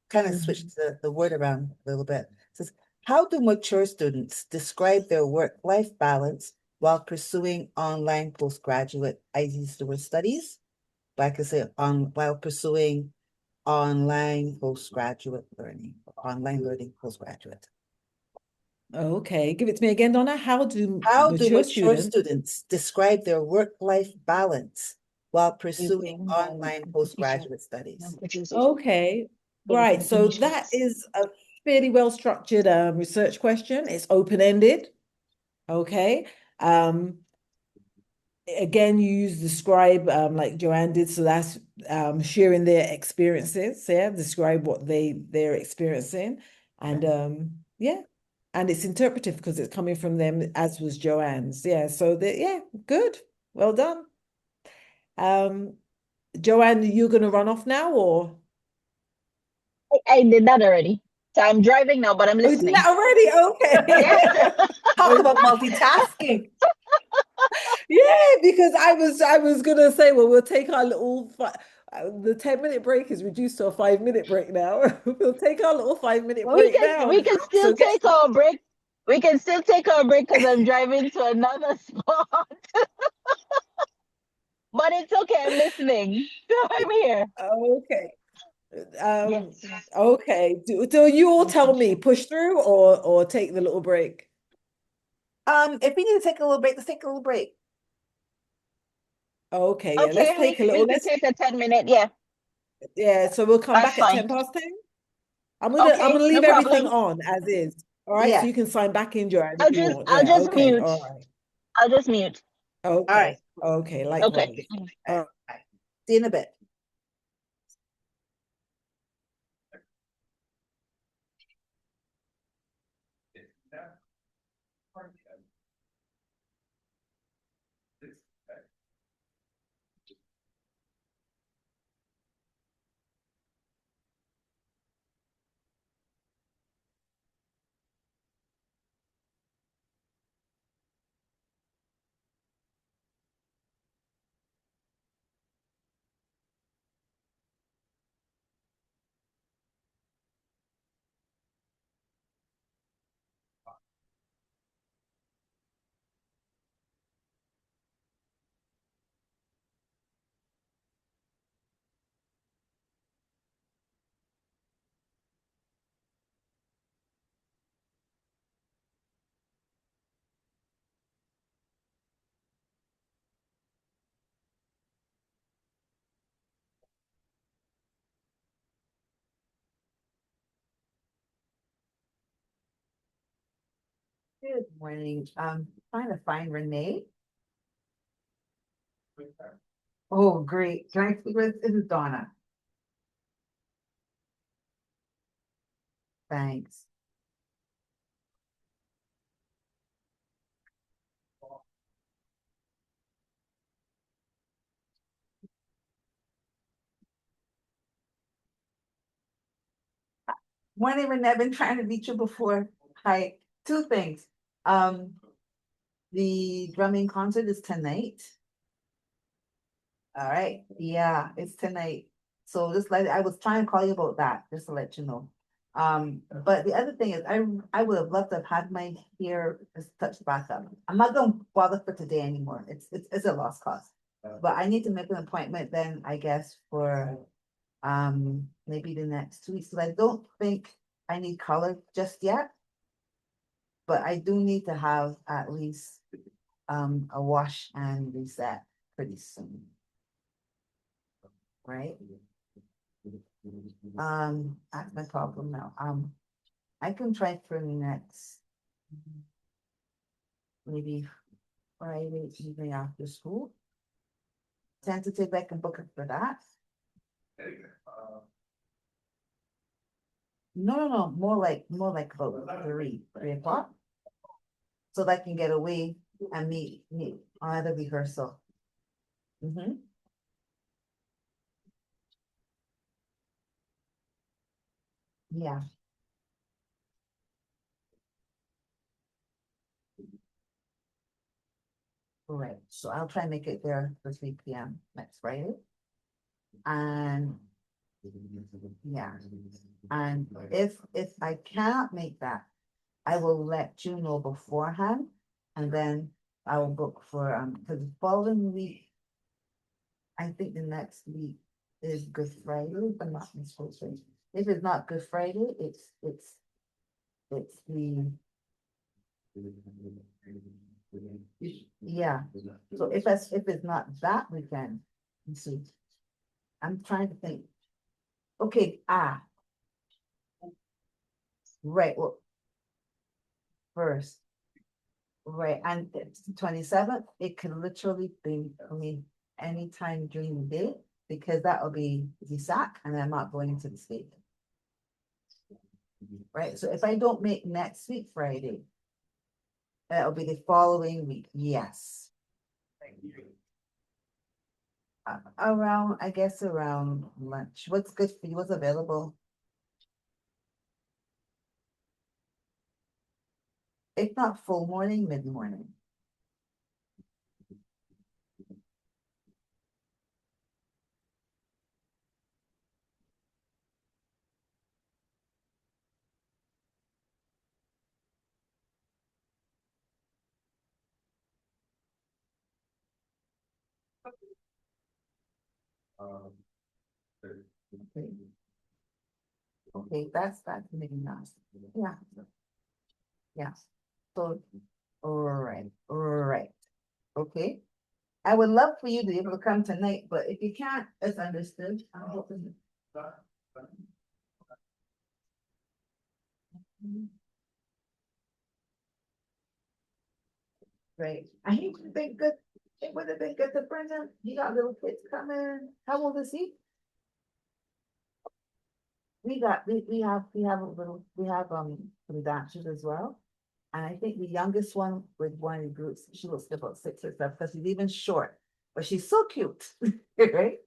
kind of Mhm. switched the word around a little bit. It says, how do mature students describe their work-life balance while pursuing online postgraduate? I use the word studies, but I could say on while pursuing online postgraduate learning, online learning postgraduate. Okay. Give it to me again, Donna. How do How do mature mature students? students describe their work-life balance while pursuing online postgraduate studies? Okay, right. So that is a fairly well-structured research question. It's open-ended. Okay. Um, again, you use describe like Joanne did. So that's sharing their experiences. Yeah, describe what they're experiencing, and yeah, and it's interpretive because it's coming from them, as was Joanne's. Yeah. So yeah, good. Well done. Um, Joanne, you're gonna run off now, or? I did that already. So I'm driving now, but I'm Oh, you did listening. that already? Yeah. Okay. Talk about Okay. multitasking. Yeah, because I was gonna say, well, we'll take our little the 10-minute break is reduced to a 5-minute break now. We'll take our little 5-minute break now. We can still So get take our break. We can still take our break because I'm driving to another spot. But it's okay, I'm listening. So I'm here. okay. Um, Yes. okay. Do you all tell me push through or take the little break? If we need to take a little break, let's take a little break. Okay, yeah, let's Okay, take a little, we could take a 10 minute. Yeah, yeah, so we'll come that's back at fine. 10 past 10. I'm Okay, gonna no leave everything problem. on as is. All right, so Yeah. you can sign back in, Joanne, if you want. I'll Yeah, just okay, mute. all right. I'll just mute. All right. Okay, okay, Okay. likewise. All right. See you in a bit. Good morning. Trying to find Renee. Oh, great. Can I speak with, this is Donna. Thanks. Morning, Renee. I've been trying to reach you before. Hi, two things. Um, the drumming concert is tonight. All right, yeah, it's tonight. So just like I was trying to call you about that, just to let you know. But the other thing is I would have loved to have had my hair just touched back up. I'm not gonna bother for today anymore. It's a lost cause. But I need to make an appointment then, I guess, for maybe the next 2 weeks. So I don't think I need color just yet. But I do need to have at least a wash and reset pretty soon. Right? That's my problem now. I can try for next maybe Friday evening after school. Tentative, I can book it for that. No, more like about 3 o'clock. So that I can get away and meet on the rehearsal. Yeah, right. So I'll try and make it there for 3 p.m. next Friday. And yeah, and if I cannot make that, I will let you know beforehand, and then I will book for because the following week, I think the next week is Good Friday, but not mistaken. If it's not Good Friday, it's the yeah. So if it's not that weekend, you see, I'm trying to think. Okay, right. Well, first, right, and 27th, it can literally be, I mean, anytime during the day, because that will be the sack, and I'm not going into the state. Right, so if I don't make next week Friday, that'll be the following week, yes. Around, I guess around lunch. What's good for you? What's available? If not full morning, mid-morning. Okay. Okay, that's maybe nice. Yeah. Yeah. So, all right. Okay. I would love for you to be able to come tonight, but if you can't, it's understood. I'm hoping. Right. I think it would have been good. It would have been good to bring him. You got little kids coming. How old is he? We have a little, we have some dancers as well. And I think the youngest one with one of the groups, she looks about 6 or 7 because she's even short, but she's so cute, right?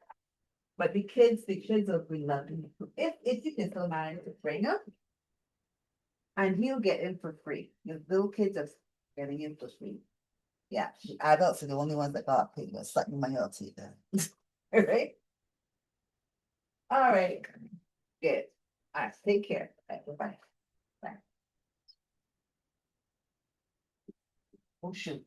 But the kids will be loving it. If you can still manage to bring him, and he'll get in for free. The little kids are getting in for free. Yeah, adults are the only ones that got paid. But sucking money out to them. All right. All right. Good. All right. Take care. All right, bye. Bye. Oh shoot.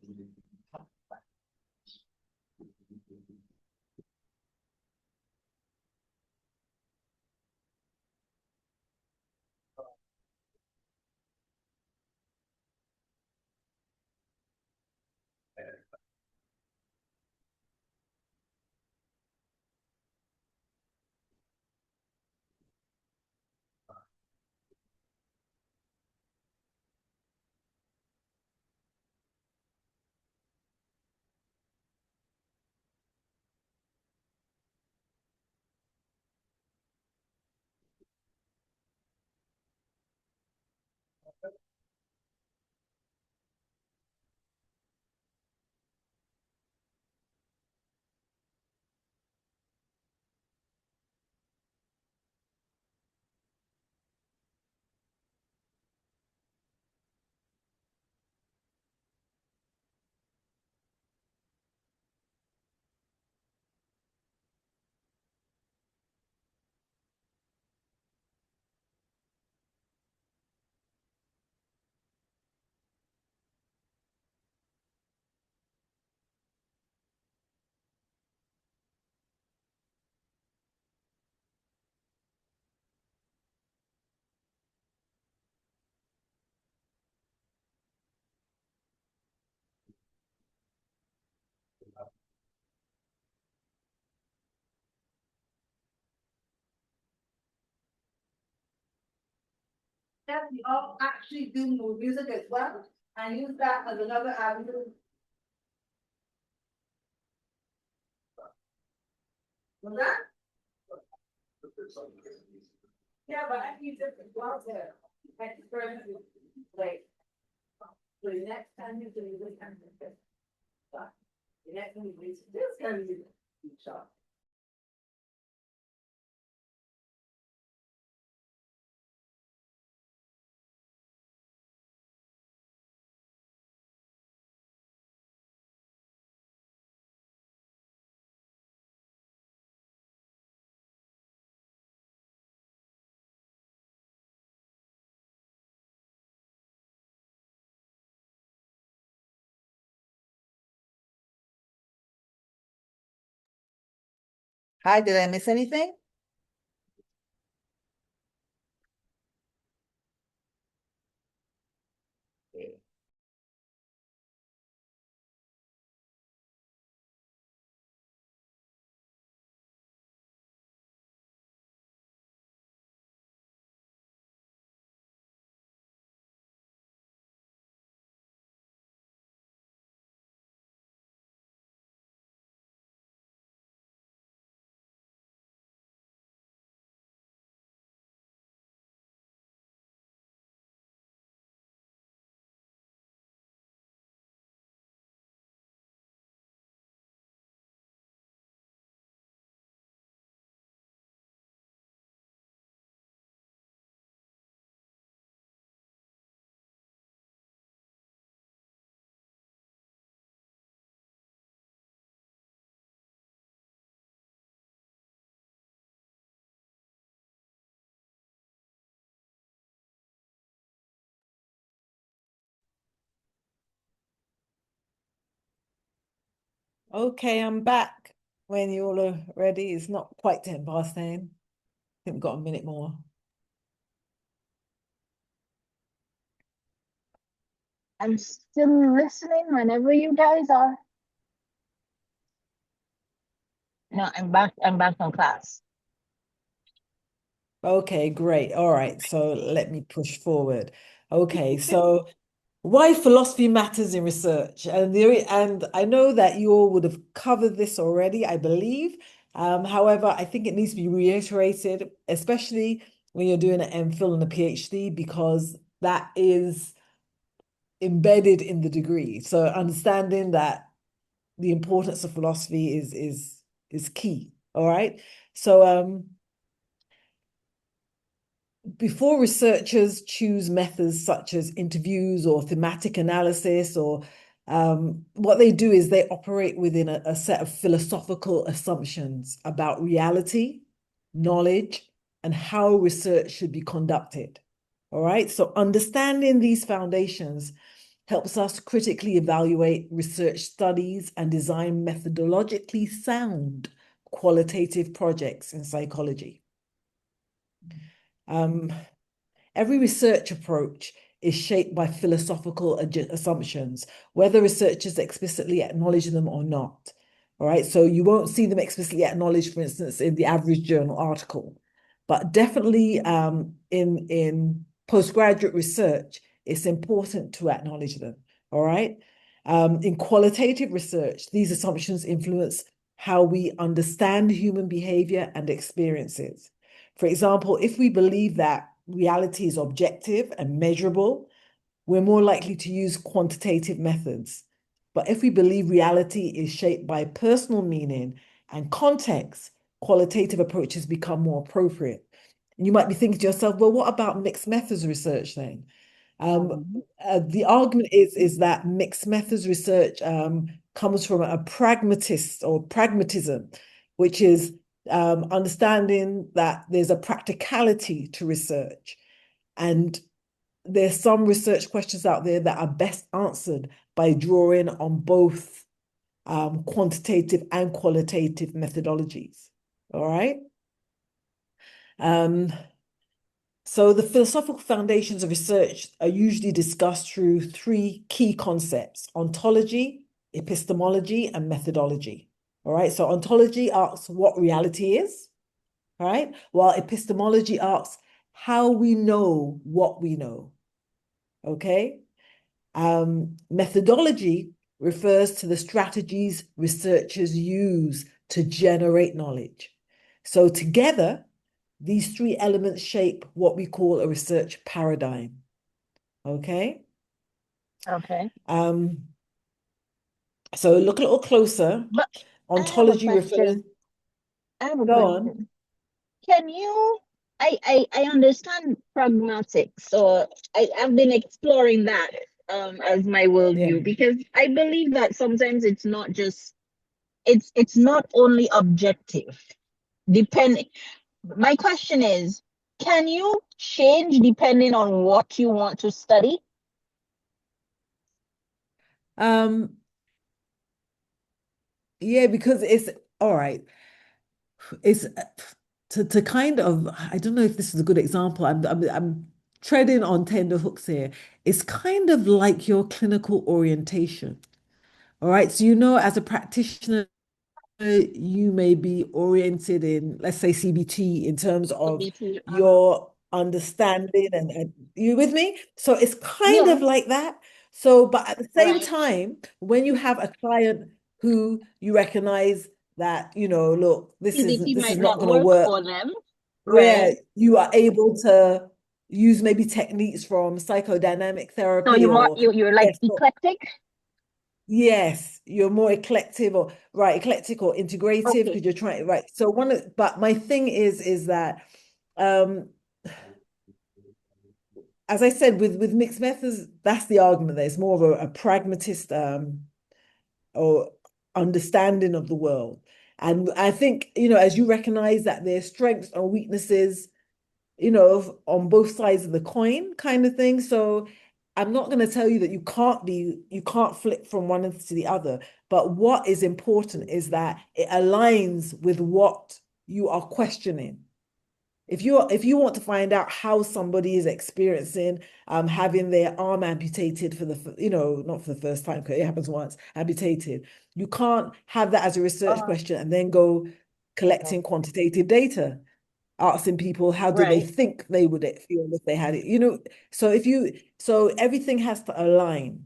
Yeah, we all actually do more music as well. I use that as another avenue. Was that? Yeah, but I need different ones there. Like, so the next time you do this kind of thing. The next time you do this kind of thing. Shot. Hi, did I miss anything? Okay, I'm back when you all are ready. It's not quite 10 past 10. I think we've got a minute more. I'm still listening whenever you guys are. No, I'm back on class. Okay, great. All right, so let me push forward. Okay, so why philosophy matters in research. And I know that you all would have covered this already, I believe. However, I think it needs to be reiterated, especially when you're doing an MPhil and a PhD, because that is embedded in the degree. So understanding that the importance of philosophy is key. All right. So before researchers choose methods such as interviews or thematic analysis, or what they do is they operate within a set of philosophical assumptions about reality, knowledge, and how research should be conducted. All right. So understanding these foundations helps us critically evaluate research studies and design methodologically sound qualitative projects in psychology. Every research approach is shaped by philosophical assumptions, whether researchers explicitly acknowledge them or not. All right, so you won't see them explicitly acknowledged, for instance, in the average journal article, but definitely in postgraduate research, it's important to acknowledge them. All right. In qualitative research, these assumptions influence how we understand human behavior and experiences. For example, if we believe that reality is objective and measurable, we're more likely to use quantitative methods. But if we believe reality is shaped by personal meaning and context, qualitative approaches become more appropriate. And you might be thinking to yourself, well, what about mixed methods research then? The argument is that mixed methods research comes from a pragmatist or pragmatism, which is understanding that there's a practicality to research. And there's some research questions out there that are best answered by drawing on both quantitative and qualitative methodologies. All right. So the philosophical foundations of research are usually discussed through three key concepts: ontology, epistemology, and methodology. All right. So ontology asks what reality is, all right, while epistemology asks how we know what we know. Okay. Methodology refers to the strategies researchers use to generate knowledge. So together, these three elements shape what we call a research paradigm. Okay. Okay. So look a little closer. But Ontology refers. I have a Go question. on. Can you, I understand pragmatics, so I've been exploring that as my worldview, Yeah. because I believe that sometimes it's not just, it's not only objective. Depending, my question is, can you change depending on what you want to study? Yeah, because it's all right. It's to kind of, I don't know if this is a good example. I'm treading on tender hooks here. It's kind of like your clinical orientation. All right. So as a practitioner, you may be oriented in, let's say, CBT in terms of BT, your understanding and you with me? So it's kind yeah, of like that. So, but at the same right. time, when you have a client who you recognize that, look, CBT this is might not not going to work work, for them, where right? you are able to use maybe techniques from psychodynamic So therapy you more or you're like yes, eclectic. yes, you're more eclectic or integrative Okay. because you're trying right. So but my thing is that um as I said with mixed methods, that's the argument there. It's more of a pragmatist or understanding of the world. And I think, as you recognize that there's strengths and weaknesses, on both sides of the coin kind of thing. So I'm not going to tell you that you can't flip from one to the other. But what is important is that it aligns with what you are questioning. If you want to find out how somebody is experiencing having their arm amputated for not for the first time, because it happens once, amputated, you can't have that as a research question and then go collecting quantitative data, asking people how do they Right. think they would feel if they had it. So everything has to align.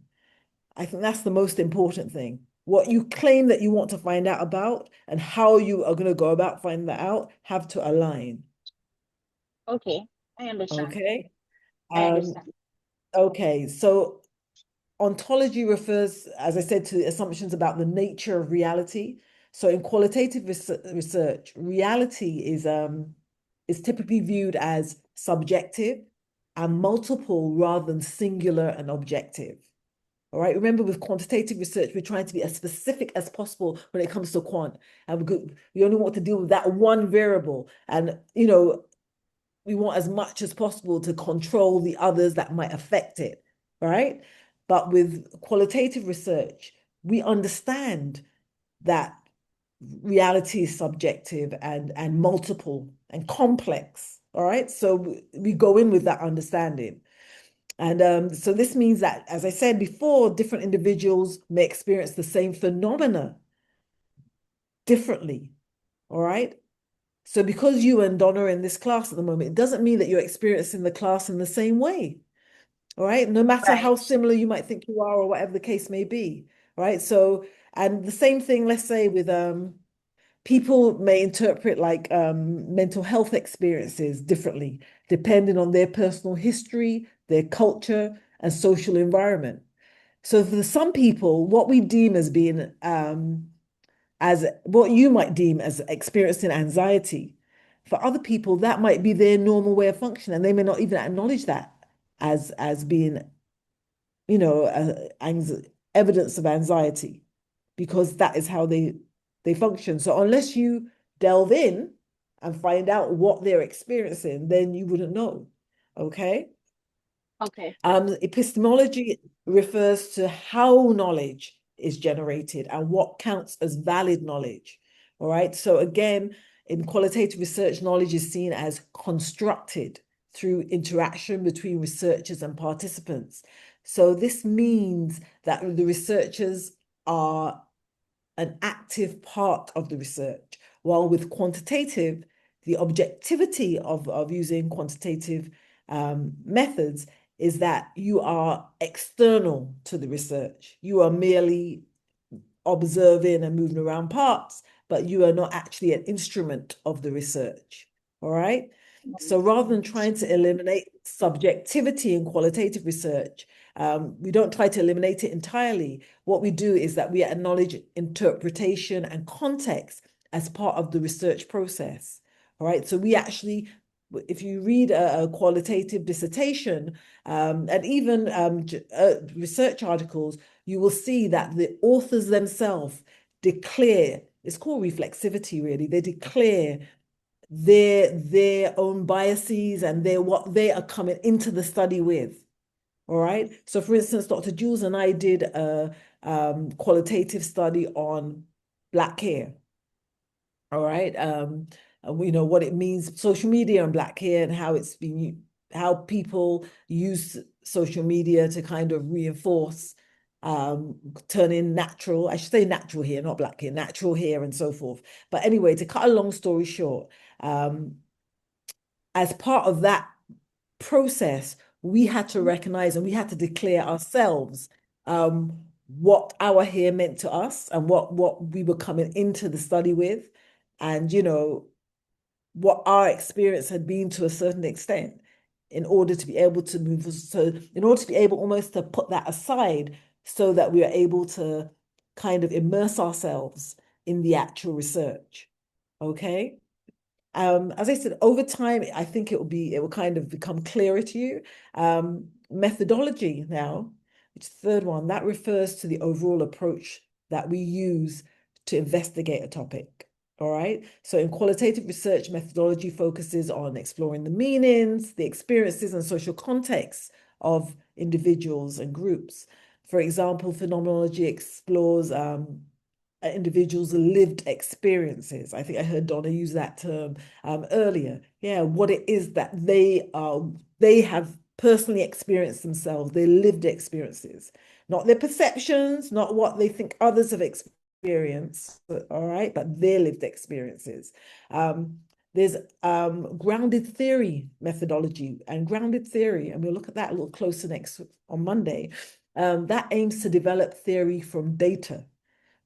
I think that's the most important thing. What you claim that you want to find out about and how you are going to go about finding that out have to align. Okay. I understand. Okay. I Um, understand. okay. So ontology refers, as I said, to assumptions about the nature of reality. So in qualitative research, reality is typically viewed as subjective and multiple rather than singular and objective. All right. Remember, with quantitative research, we're trying to be as specific as possible when it comes to quant, and we only want to deal with that one variable, and we want as much as possible to control the others that might affect it, right? But with qualitative research, we understand that reality is subjective and multiple and complex, all right? So we go in with that understanding. And so this means that, as I said before, different individuals may experience the same phenomena differently, all right? So because you and Donna are in this class at the moment, it doesn't mean that you're experiencing the class in the same way. All right. No matter how Right. similar you might think you are or whatever the case may be. Right. So, and the same thing, let's say with people may interpret like mental health experiences differently, depending on their personal history, their culture, and social environment. So for some people, what we deem as being as what you might deem as experiencing anxiety, for other people that might be their normal way of function, and they may not even acknowledge that as being, you know, evidence of anxiety, because that is how they function. So unless you delve in and find out what they're experiencing, then you wouldn't know. Okay. Okay. Epistemology refers to how knowledge is generated and what counts as valid knowledge. All right. So again, in qualitative research, knowledge is seen as constructed through interaction between researchers and participants. So this means that the researchers are an active part of the research, while with quantitative, the objectivity of using quantitative methods is that you are external to the research. You are merely observing and moving around parts, but you are not actually an instrument of the research. All right. So rather than trying to eliminate subjectivity in qualitative research, we don't try to eliminate it entirely. What we do is that we acknowledge interpretation and context as part of the research process. All right. So we actually, if you read a qualitative dissertation and even research articles, you will see that the authors themselves declare, it's called reflexivity really, they declare their own biases and what they are coming into the study with. All right. So for instance, Dr. Jules and I did a qualitative study on Black hair. All right. We know what it means, social media and Black hair, and how it's been, how people use social media to kind of reinforce turning natural, I should say natural hair, not Black hair, natural hair and so forth. But anyway, to cut a long story short, as part of that process, we had to recognize and we had to declare ourselves what our hair meant to us and what we were coming into the study with, and you know what our experience had been to a certain extent, in order to be able to move. So in order to be able almost to put that aside, so that we are able to kind of immerse ourselves in the actual research. Okay. As I said, over time, I think it will kind of become clearer to you. Methodology now, which is the third one, that refers to the overall approach that we use to investigate a topic. All right. So in qualitative research, methodology focuses on exploring the meanings, the experiences, and social contexts of individuals and groups. For example, phenomenology explores individuals' lived experiences. I think I heard Donna use that term earlier. Yeah, what it is that they have personally experienced themselves, their lived experiences, not their perceptions, not what they think others have experienced, all right, but their lived experiences. There's grounded theory methodology, and grounded theory, and we'll look at that a little closer next on Monday. That aims to develop theory from data.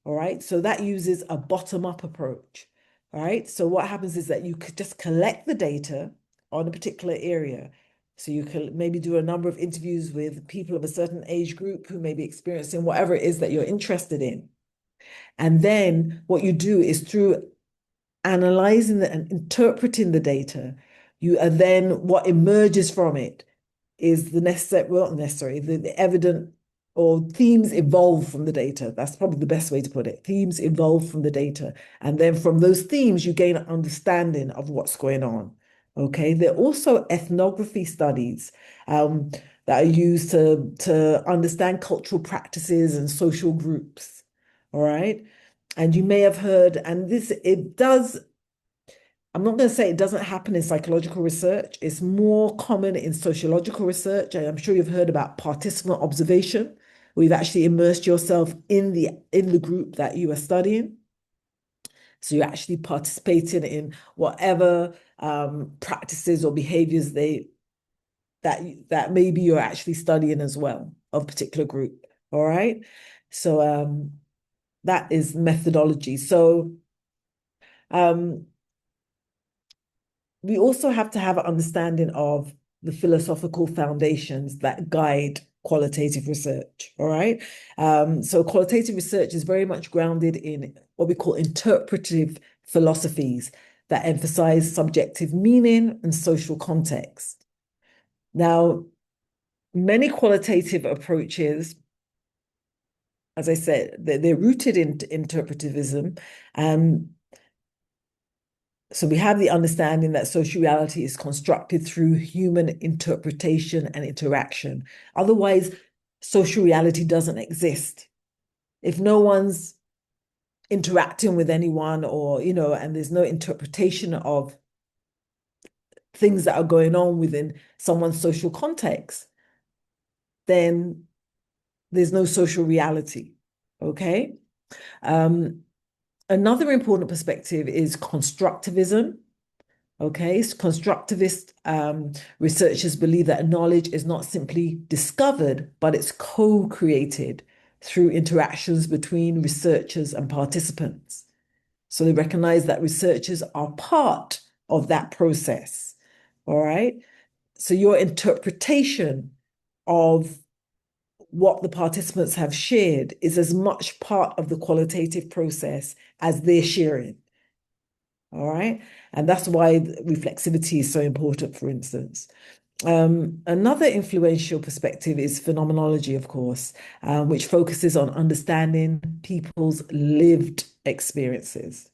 All right. So that uses a bottom-up approach. All right. So what happens is that you could just collect the data on a particular area. So you can maybe do a number of interviews with people of a certain age group who may be experiencing whatever it is that you're interested in. And then what you do is, through analyzing and interpreting the data, you are then, what emerges from it is the necessary, well, not necessary, the evident, or themes evolve from the data. That's probably the best way to put it. Themes evolve from the data. And then from those themes, you gain an understanding of what's going on. Okay. There are also ethnography studies that are used to understand cultural practices and social groups. All right. And you may have heard, and I'm not going to say it doesn't happen in psychological research. It's more common in sociological research. I'm sure you've heard about participant observation, where you've actually immersed yourself in the group that you are studying. So you're actually participating in whatever practices or behaviors that maybe you're actually studying as well, of a particular group. All right. So that is methodology. So we also have to have an understanding of the philosophical foundations that guide qualitative research, all right? So qualitative research is very much grounded in what we call interpretive philosophies that emphasize subjective meaning and social context. Now, many qualitative approaches, as I said, they're rooted in interpretivism. So we have the understanding that social reality is constructed through human interpretation and interaction. Otherwise, social reality doesn't exist. If no one's interacting with anyone, or, and there's no interpretation of things that are going on within someone's social context, then there's no social reality, okay? Another important perspective is constructivism. Okay, so constructivist researchers believe that knowledge is not simply discovered, but it's co-created through interactions between researchers and participants. So they recognize that researchers are part of that process, all right? So your interpretation of what the participants have shared is as much part of the qualitative process as they're sharing. All right. And that's why reflexivity is so important, for instance. Another influential perspective is phenomenology, of course, which focuses on understanding people's lived experiences.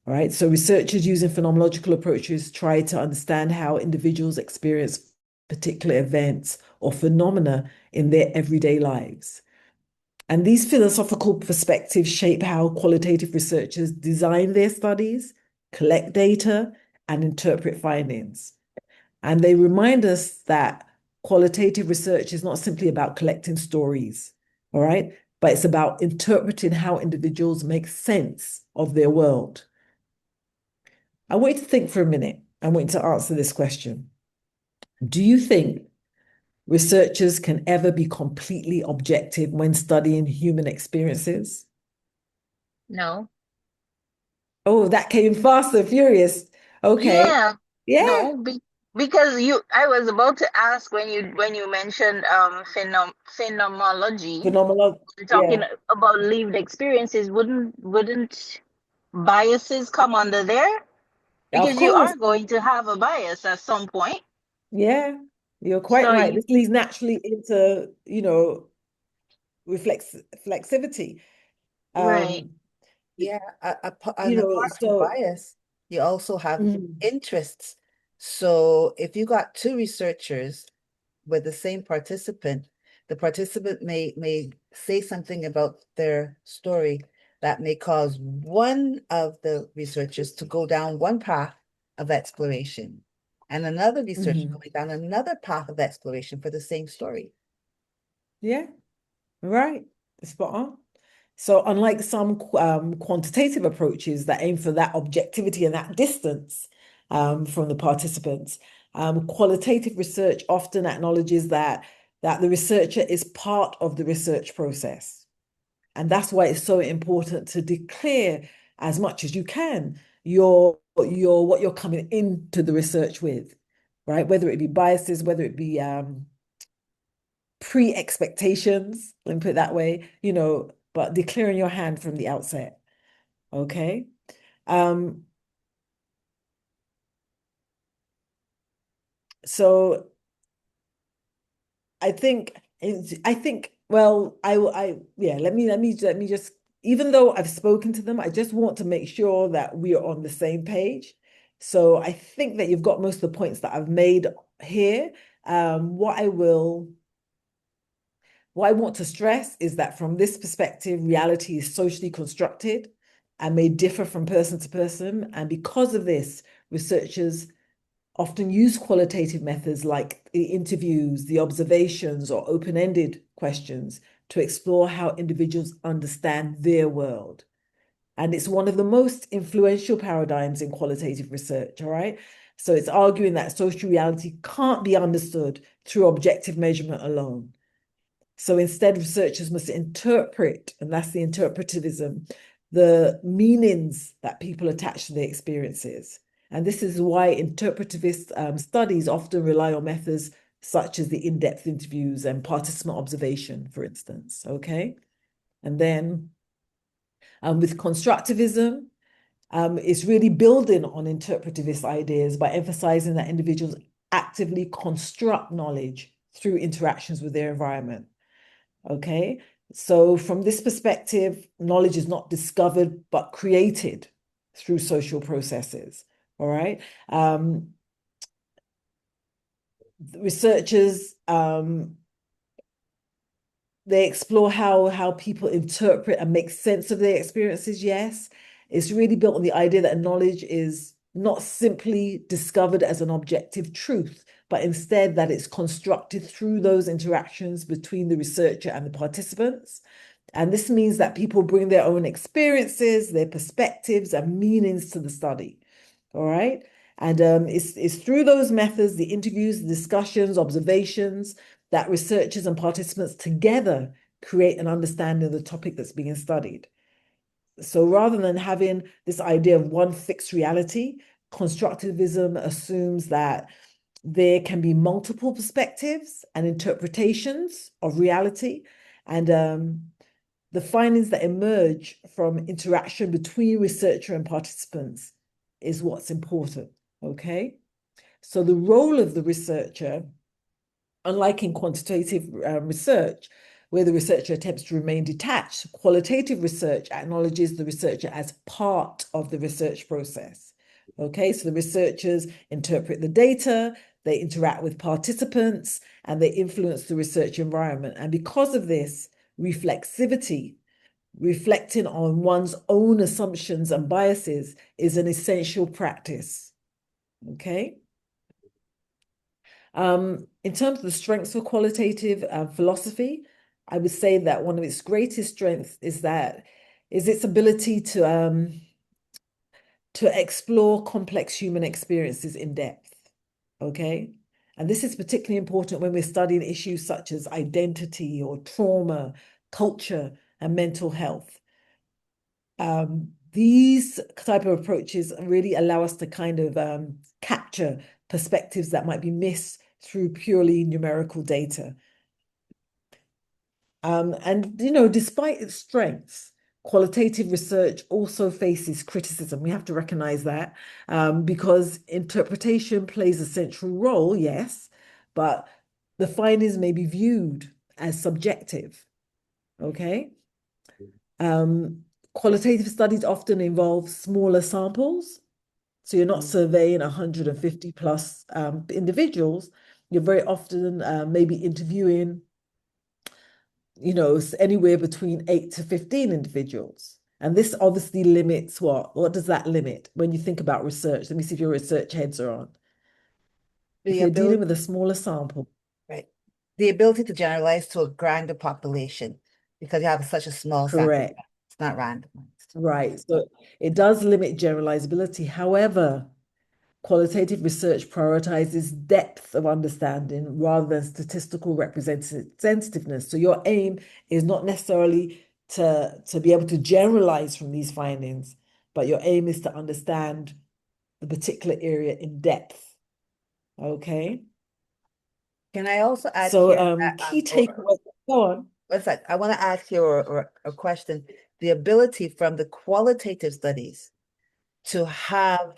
All right. So researchers using phenomenological approaches try to understand how individuals experience particular events or phenomena in their everyday lives. And these philosophical perspectives shape how qualitative researchers design their studies, collect data, and interpret findings. And they remind us that qualitative research is not simply about collecting stories, all right? But it's about interpreting how individuals make sense of their world. I want you to think for a minute. I want you to answer this question. Do you think researchers can ever be completely objective when studying human experiences? No. Oh, that came fast and furious. Okay. Yeah. Yeah. No, because I was about to ask when you mentioned phenomenology, Phenomenal. talking Yeah. about lived experiences, wouldn't biases come under there? Of Because you course. are going to have a bias at some point. Yeah. You're quite So right. you This leads naturally into, reflexivity. right. Um, Yeah, and apart from so bias, you also have mhm, interests. So if you got two researchers with the same participant, the participant may say something about their story that may cause one of the researchers to go down one path of exploration, and another researcher mhm. going down another path of exploration for the same story. Yeah, right. Spot on. So unlike some quantitative approaches that aim for that objectivity and that distance from the participants, qualitative research often acknowledges that the researcher is part of the research process. And that's why it's so important to declare as much as you can what you're coming into the research with, right? Whether it be biases, whether it be pre-expectations, let me put it that way, but declaring your hand from the outset. Okay. Um, so well, yeah, let me just, even though I've spoken to them, I just want to make sure that we are on the same page. So I think that you've got most of the points that I've made here. What I want to stress is that from this perspective, reality is socially constructed and may differ from person to person. And because of this, researchers often use qualitative methods like the interviews, the observations, or open-ended questions to explore how individuals understand their world. And it's one of the most influential paradigms in qualitative research, all right? So it's arguing that social reality can't be understood through objective measurement alone. So instead, researchers must interpret, and that's the interpretivism, the meanings that people attach to their experiences. And this is why interpretivist studies often rely on methods such as the in-depth interviews and participant observation, for instance, okay? And then with constructivism, it's really building on interpretivist ideas by emphasizing that individuals actively construct knowledge through interactions with their environment, okay? So from this perspective, knowledge is not discovered, but created through social processes, all right? Researchers, they explore how people interpret and make sense of their experiences, yes. It's really built on the idea that knowledge is not simply discovered as an objective truth, but instead that it's constructed through those interactions between the researcher and the participants. And this means that people bring their own experiences, their perspectives, and meanings to the study, all right? And it's through those methods, the interviews, the discussions, observations, that researchers and participants together create an understanding of the topic that's being studied. So rather than having this idea of one fixed reality, constructivism assumes that there can be multiple perspectives and interpretations of reality. And the findings that emerge from interaction between researcher and participants is what's important, okay? So the role of the researcher, unlike in quantitative research, where the researcher attempts to remain detached, qualitative research acknowledges the researcher as part of the research process. Okay, so the researchers interpret the data, they interact with participants, and they influence the research environment. And because of this, reflexivity, reflecting on one's own assumptions and biases, is an essential practice. Okay. In terms of the strengths of qualitative philosophy, I would say that one of its greatest strengths is its ability to explore complex human experiences in depth. Okay, and this is particularly important when we're studying issues such as identity or trauma, culture, and mental health. These type of approaches really allow us to kind of capture perspectives that might be missed through purely numerical data. And, despite its strengths, qualitative research also faces criticism. We have to recognize that because interpretation plays a central role, yes, but the findings may be viewed as subjective, okay? Qualitative studies often involve smaller samples. So you're not surveying 150 plus individuals. You're very often maybe interviewing, anywhere between 8 to 15 individuals. And this obviously limits what? What does that limit when you think about research? Let me see if your research heads are on. If you're dealing with a smaller sample. Right. The ability to generalize to a grander population because you have such a small sample. Correct. It's not randomized. Right. So it does limit generalizability. However, qualitative research prioritizes depth of understanding rather than statistical representativeness. So your aim is not necessarily to be able to generalize from these findings, but your aim is to understand the particular area in depth. Okay. Can I also add So here key takeaways. Go on. What's that? I want to ask you a question. The ability from the qualitative studies to have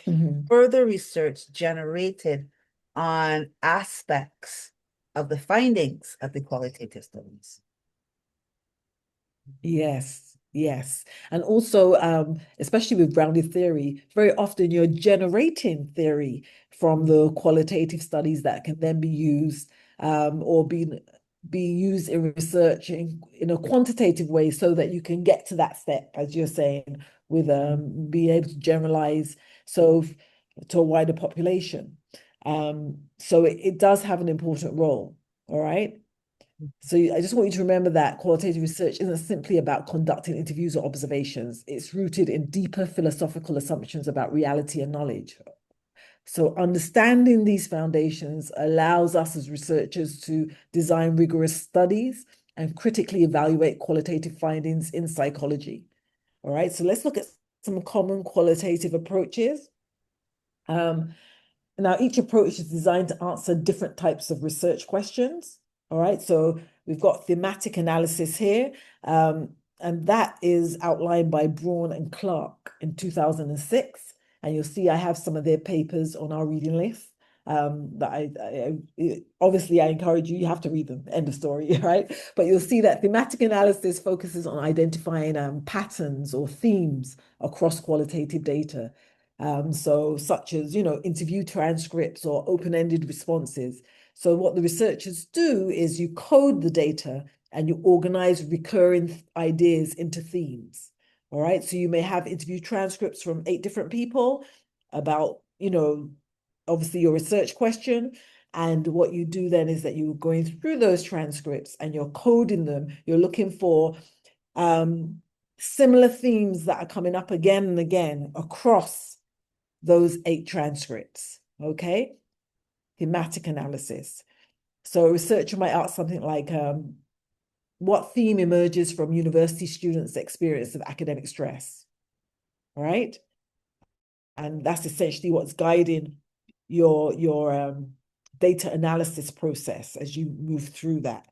further research generated on aspects of the findings of the qualitative studies. Yes, yes. And also, especially with grounded theory, very often you're generating theory from the qualitative studies that can then be used or be used in research in a quantitative way so that you can get to that step, as you're saying, with being able to generalize to a wider population. So it does have an important role, all right? So I just want you to remember that qualitative research isn't simply about conducting interviews or observations. It's rooted in deeper philosophical assumptions about reality and knowledge. So understanding these foundations allows us as researchers to design rigorous studies and critically evaluate qualitative findings in psychology. All right, so let's look at some common qualitative approaches. And Now, each approach is designed to answer different types of research questions. All right, so we've got thematic analysis here, and that is outlined by Braun and Clark in 2006. And you'll see I have some of their papers on our reading list. Obviously I encourage you have to read them, end of story, right? But you'll see that thematic analysis focuses on identifying patterns or themes across qualitative data. So such as, interview transcripts or open-ended responses. So what the researchers do is you code the data and you organize recurring ideas into themes. All right, so you may have interview transcripts from 8 different people about, obviously your research question. And what you do then is that you're going through those transcripts and you're coding them. You're looking for similar themes that are coming up again and again across those 8 transcripts, okay? Thematic analysis. So a researcher might ask something like, what theme emerges from university students' experience of academic stress, all right? And that's essentially what's guiding your data analysis process as you move through that,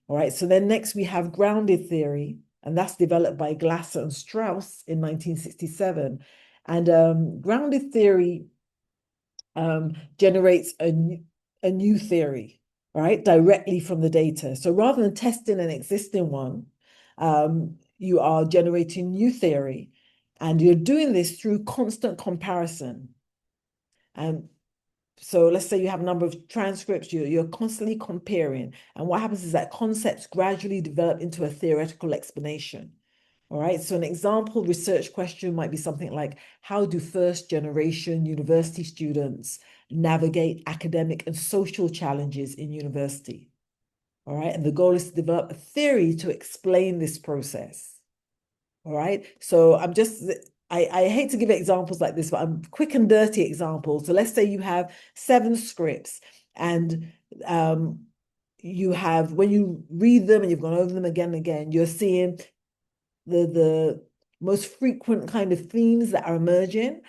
all right? So then next we have grounded theory, and that's developed by Glasser and Strauss in 1967. And grounded theory generates a new theory, right, directly from the data. So rather than testing an existing one, you are generating new theory, and you're doing this through constant comparison. So let's say you have a number of transcripts, you're constantly comparing. And what happens is that concepts gradually develop into a theoretical explanation. All right, so an example research question might be something like, how do first-generation university students navigate academic and social challenges in university? All right, and the goal is to develop a theory to explain this process. All right, so I hate to give examples like this, but I'm quick and dirty examples. So let's say you have 7 scripts, and you have, when you read them and you've gone over them again and again, you're seeing the most frequent kind of themes that are emerging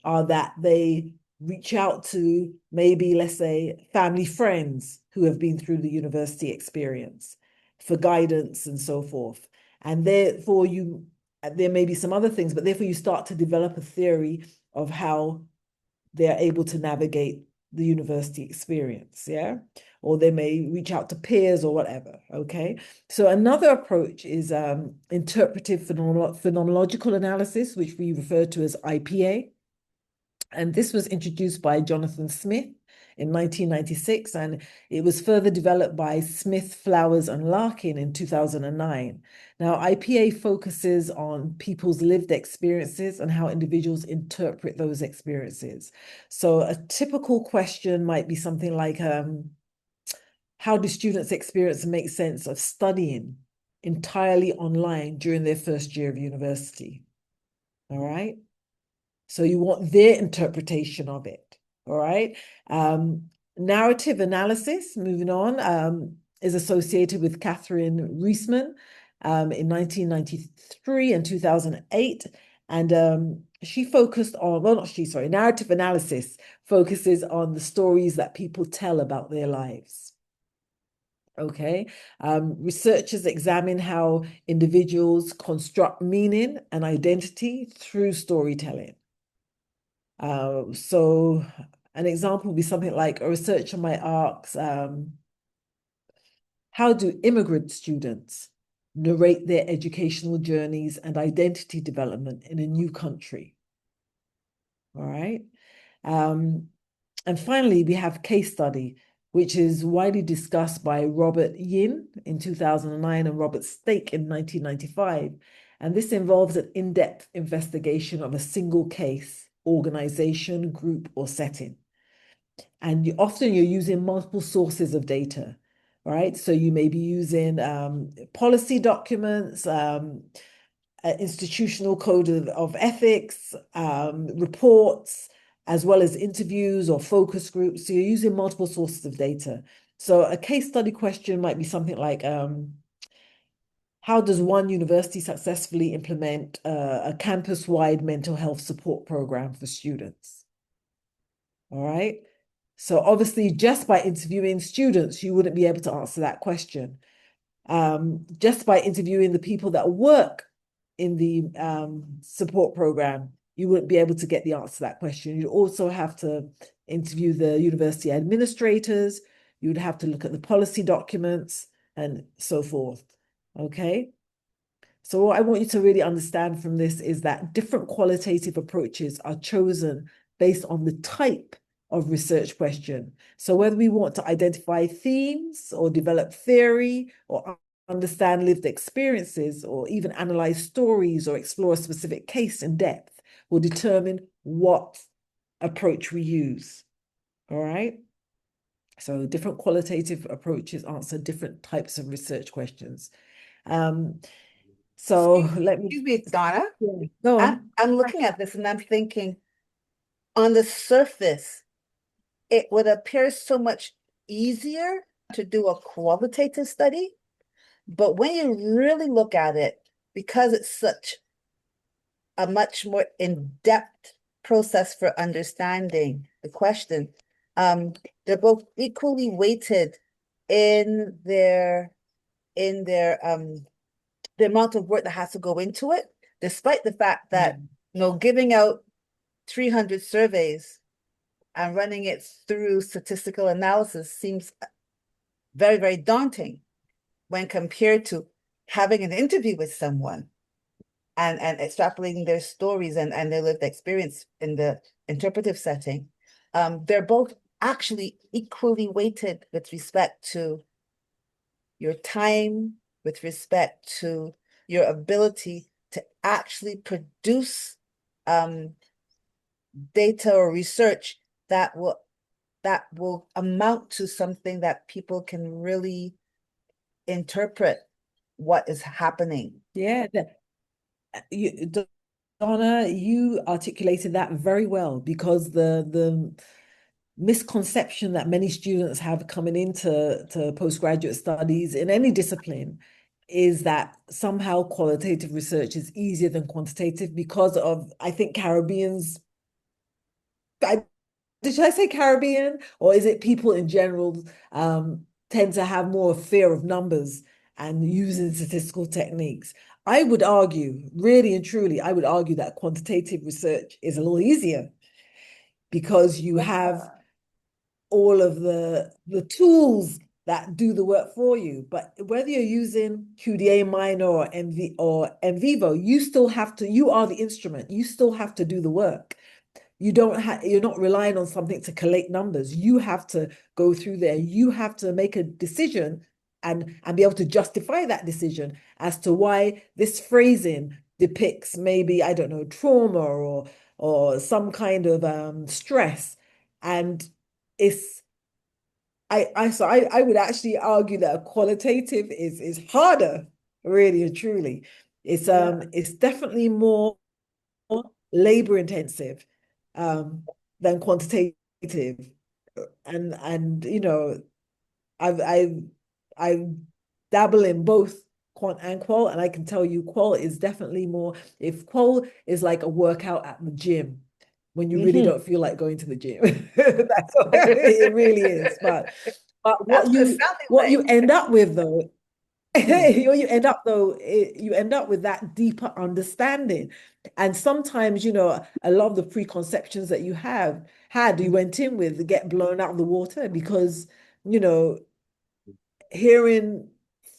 are that they reach out to maybe, let's say, family friends who have been through the university experience for guidance and so forth. And therefore there may be some other things, but therefore you start to develop a theory of how they're able to navigate the university experience, yeah? Or they may reach out to peers or whatever, okay? So another approach is interpretive phenomenological analysis, which we refer to as IPA. And this was introduced by Jonathan Smith in 1996, and it was further developed by Smith, Flowers, and Larkin in 2009. Now, IPA focuses on people's lived experiences and how individuals interpret those experiences. So a typical question might be something like, how do students experience and make sense of studying entirely online during their first year of university? All right. So you want their interpretation of it, all right? Narrative analysis, moving on, is associated with Catherine Reisman in 1993 and 2008. And she focused on, well, not she, sorry, narrative analysis focuses on the stories that people tell about their lives. Okay, researchers examine how individuals construct meaning and identity through storytelling. So an example would be something like a researcher might ask, how do immigrant students narrate their educational journeys and identity development in a new country? All right. And finally, we have case study, which is widely discussed by Robert Yin in 2009 and Robert Stake in 1995. And this involves an in-depth investigation of a single case, organization, group, or setting. And often you're using multiple sources of data, right? So you may be using policy documents, institutional code of ethics, reports, as well as interviews or focus groups. So you're using multiple sources of data. So a case study question might be something like, how does one university successfully implement a campus-wide mental health support program for students? All right. So obviously, just by interviewing students, you wouldn't be able to answer that question. Just by interviewing the people that work in the support program, you wouldn't be able to get the answer to that question. You'd also have to interview the university administrators. You would have to look at the policy documents and so forth. Okay. So what I want you to really understand from this is that different qualitative approaches are chosen based on the type of research question. So whether we want to identify themes or develop theory or understand lived experiences or even analyze stories or explore a specific case in depth will determine what approach we use. All right. So different qualitative approaches answer different types of research questions. So let me, Excuse me, Donna. go on. I'm looking at this and I'm thinking, on the surface, it would appear so much easier to do a qualitative study. But when you really look at it, because it's such a much more in-depth process for understanding the question, they're both equally weighted in their the amount of work that has to go into it, despite the fact that giving out 300 surveys and running it through statistical analysis seems very, very daunting when compared to having an interview with someone and extrapolating their stories and their lived experience in the interpretive setting. They're both actually equally weighted with respect to your time, with respect to your ability to actually produce data or research that will amount to something that people can really interpret what is happening. Yeah, Donna, you articulated that very well, because the misconception that many students have coming into postgraduate studies in any discipline is that somehow qualitative research is easier than quantitative because of, I think, Caribbeans. Should I say Caribbean, or is it people in general tend to have more fear of numbers and using statistical techniques? I would argue, really and truly, I would argue that quantitative research is a little easier because you have all of the tools that do the work for you. But whether you're using QDA minor or NVivo, you are the instrument. You still have to do the work. You're not relying on something to collate numbers. You have to go through there. You have to make a decision and be able to justify that decision as to why this phrasing depicts maybe, I don't know, trauma or some kind of stress. And I would actually argue that a qualitative is harder, really and truly. It's definitely more labor intensive than quantitative. And I dabble in both quant and qual, and I can tell you qual is definitely more, if qual is like a workout at the gym when you really don't feel like going to the gym. That's what it really is. But what you end up with though, you end up with that deeper understanding. And sometimes, a lot of the preconceptions that you went in with get blown out of the water because, hearing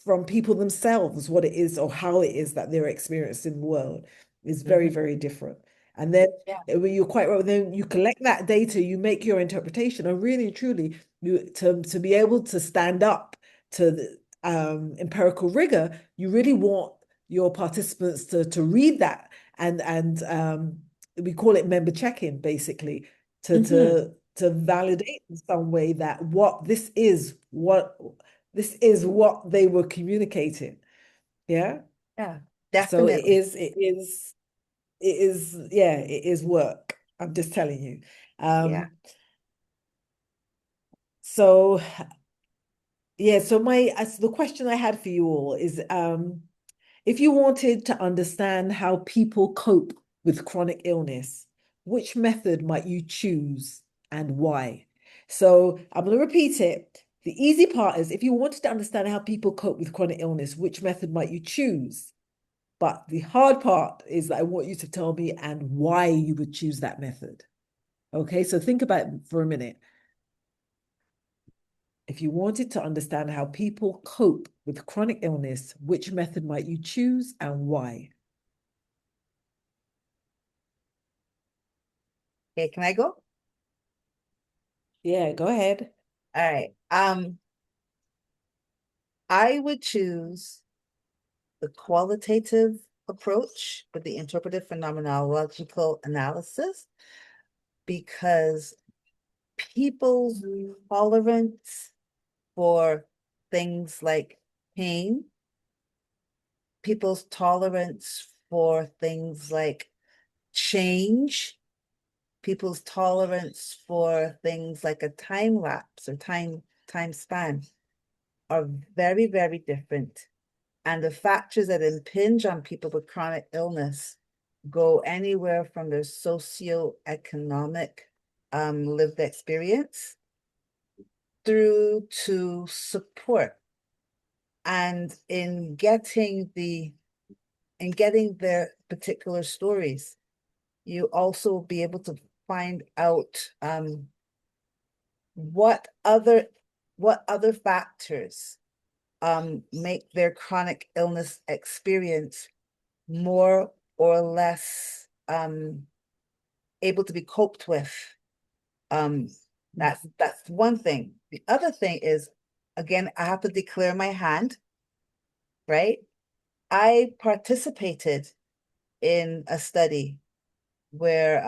from people themselves what it is or how it is that they're experiencing the world is very, very different. And then you're quite right. Then you collect that data, you make your interpretation, and really truly, to be able to stand up to the empirical rigor, you really want your participants to read that and we call it member check-in, basically, to validate in some way that this is what they were communicating. Yeah. Yeah, So definitely. it is work. I'm just telling you. So the question I had for you all is, if you wanted to understand how people cope with chronic illness, which method might you choose and why? So I'm going to repeat it. The easy part is if you wanted to understand how people cope with chronic illness, which method might you choose? But the hard part is that I want you to tell me and why you would choose that method. Okay, so think about it for a minute. If you wanted to understand how people cope with chronic illness, which method might you choose and why? Okay, can I go? Yeah, go ahead. All right. I would choose the qualitative approach with the interpretive phenomenological analysis because people's tolerance for things like pain, people's tolerance for things like change, people's tolerance for things like a time lapse or time span are very, very different. And the factors that impinge on people with chronic illness go anywhere from their socioeconomic lived experience through to support. And in getting their particular stories, you also be able to find out what other factors make their chronic illness experience more or less able to be coped with. That's one thing. The other thing is, again, I have to declare my hand, right? I participated in a study where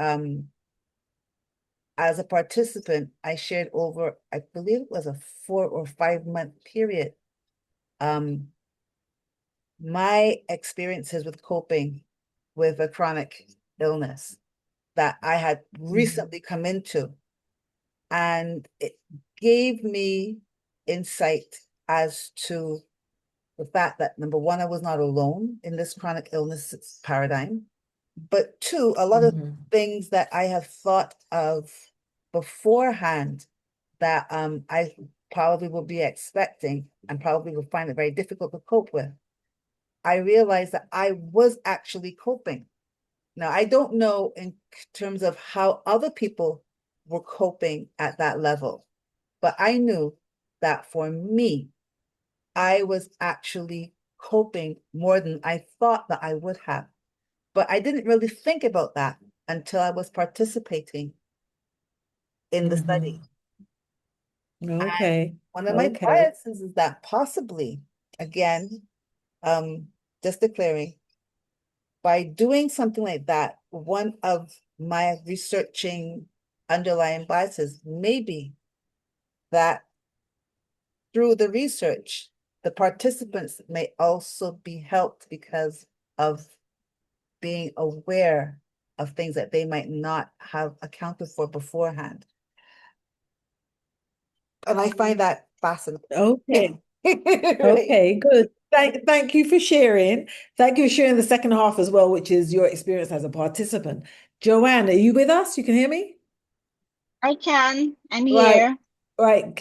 as a participant, I shared over, I believe it was a 4 or 5 month period, my experiences with coping with a chronic illness that I had recently come into. And it gave me insight as to the fact that number one, I was not alone in this chronic illness paradigm. But two, a lot of things that I have thought of beforehand that I probably will be expecting and probably will find it very difficult to cope with. I realized that I was actually coping. Now, I don't know in terms of how other people were coping at that level, but I knew that for me, I was actually coping more than I thought that I would have. But I didn't really think about that until I was participating in the study. Okay. One of my biases is that possibly, again, just declaring, by doing something like that, one of my researching underlying biases may be that through the research, the participants may also be helped because of being aware of things that they might not have accounted for beforehand. And I find that fascinating. Okay. Right? Okay, good. Thank you for sharing. Thank you for sharing the second half as well, which is your experience as a participant. Joanne, are you with us? You can hear me? I can. I'm Right. here. Right.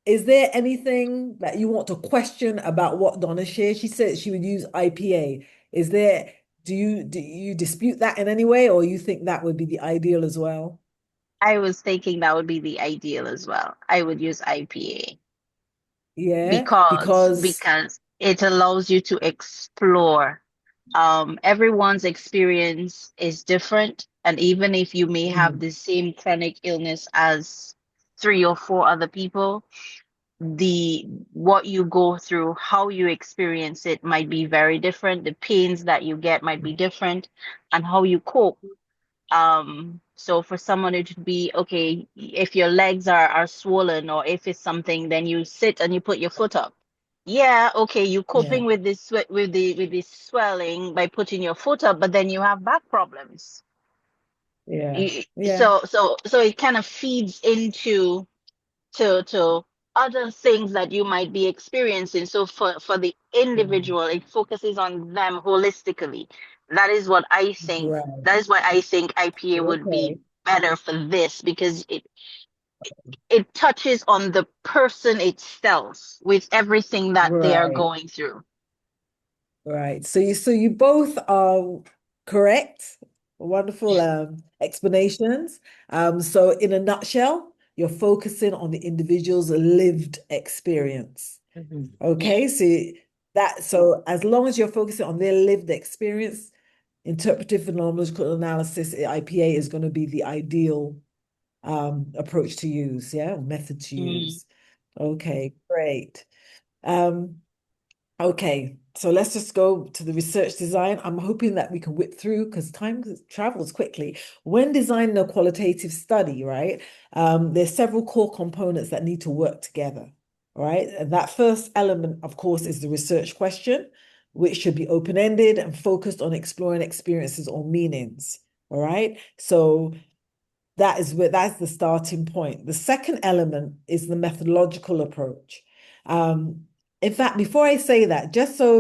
Is there anything that you want to question about what Donna shared? She said she would use IPA. Do you dispute that in any way, or you think that would be the ideal as well? I was thinking that would be the ideal as well. I would use IPA Yeah, because because it allows you to explore. Everyone's experience is different, and even if you may have the same chronic illness as 3 or 4 other people, the what you go through, how you experience it might be very different. The pains that you get might be different, and how you cope. So for someone it would be okay if your legs are swollen, or if it's something, then you sit and you put your foot up. Yeah, okay, you yeah, coping with this with this swelling by putting your foot up, but then you have back problems. yeah, You- yeah. So it kind of feeds into to other things that you might be experiencing. So for the individual, it focuses on them holistically. That is what I think. Right. That is why I think IPA would be Okay. better for this, because it touches on the person itself with everything that they are Right. going through. Right. So you both are correct. Wonderful explanations. So in a nutshell, you're focusing on the individual's lived experience. Okay, so as long as you're focusing on their lived experience, interpretive phenomenological analysis, IPA is going to be the ideal approach to use, method to use. Okay, great. Okay, so let's just go to the research design. I'm hoping that we can whip through because time travels quickly. When designing a qualitative study, right, there's several core components that need to work together, right? And that first element, of course, is the research question, which should be open-ended and focused on exploring experiences or meanings, all right? So that's the starting point. The second element is the methodological approach. In fact, before I say that,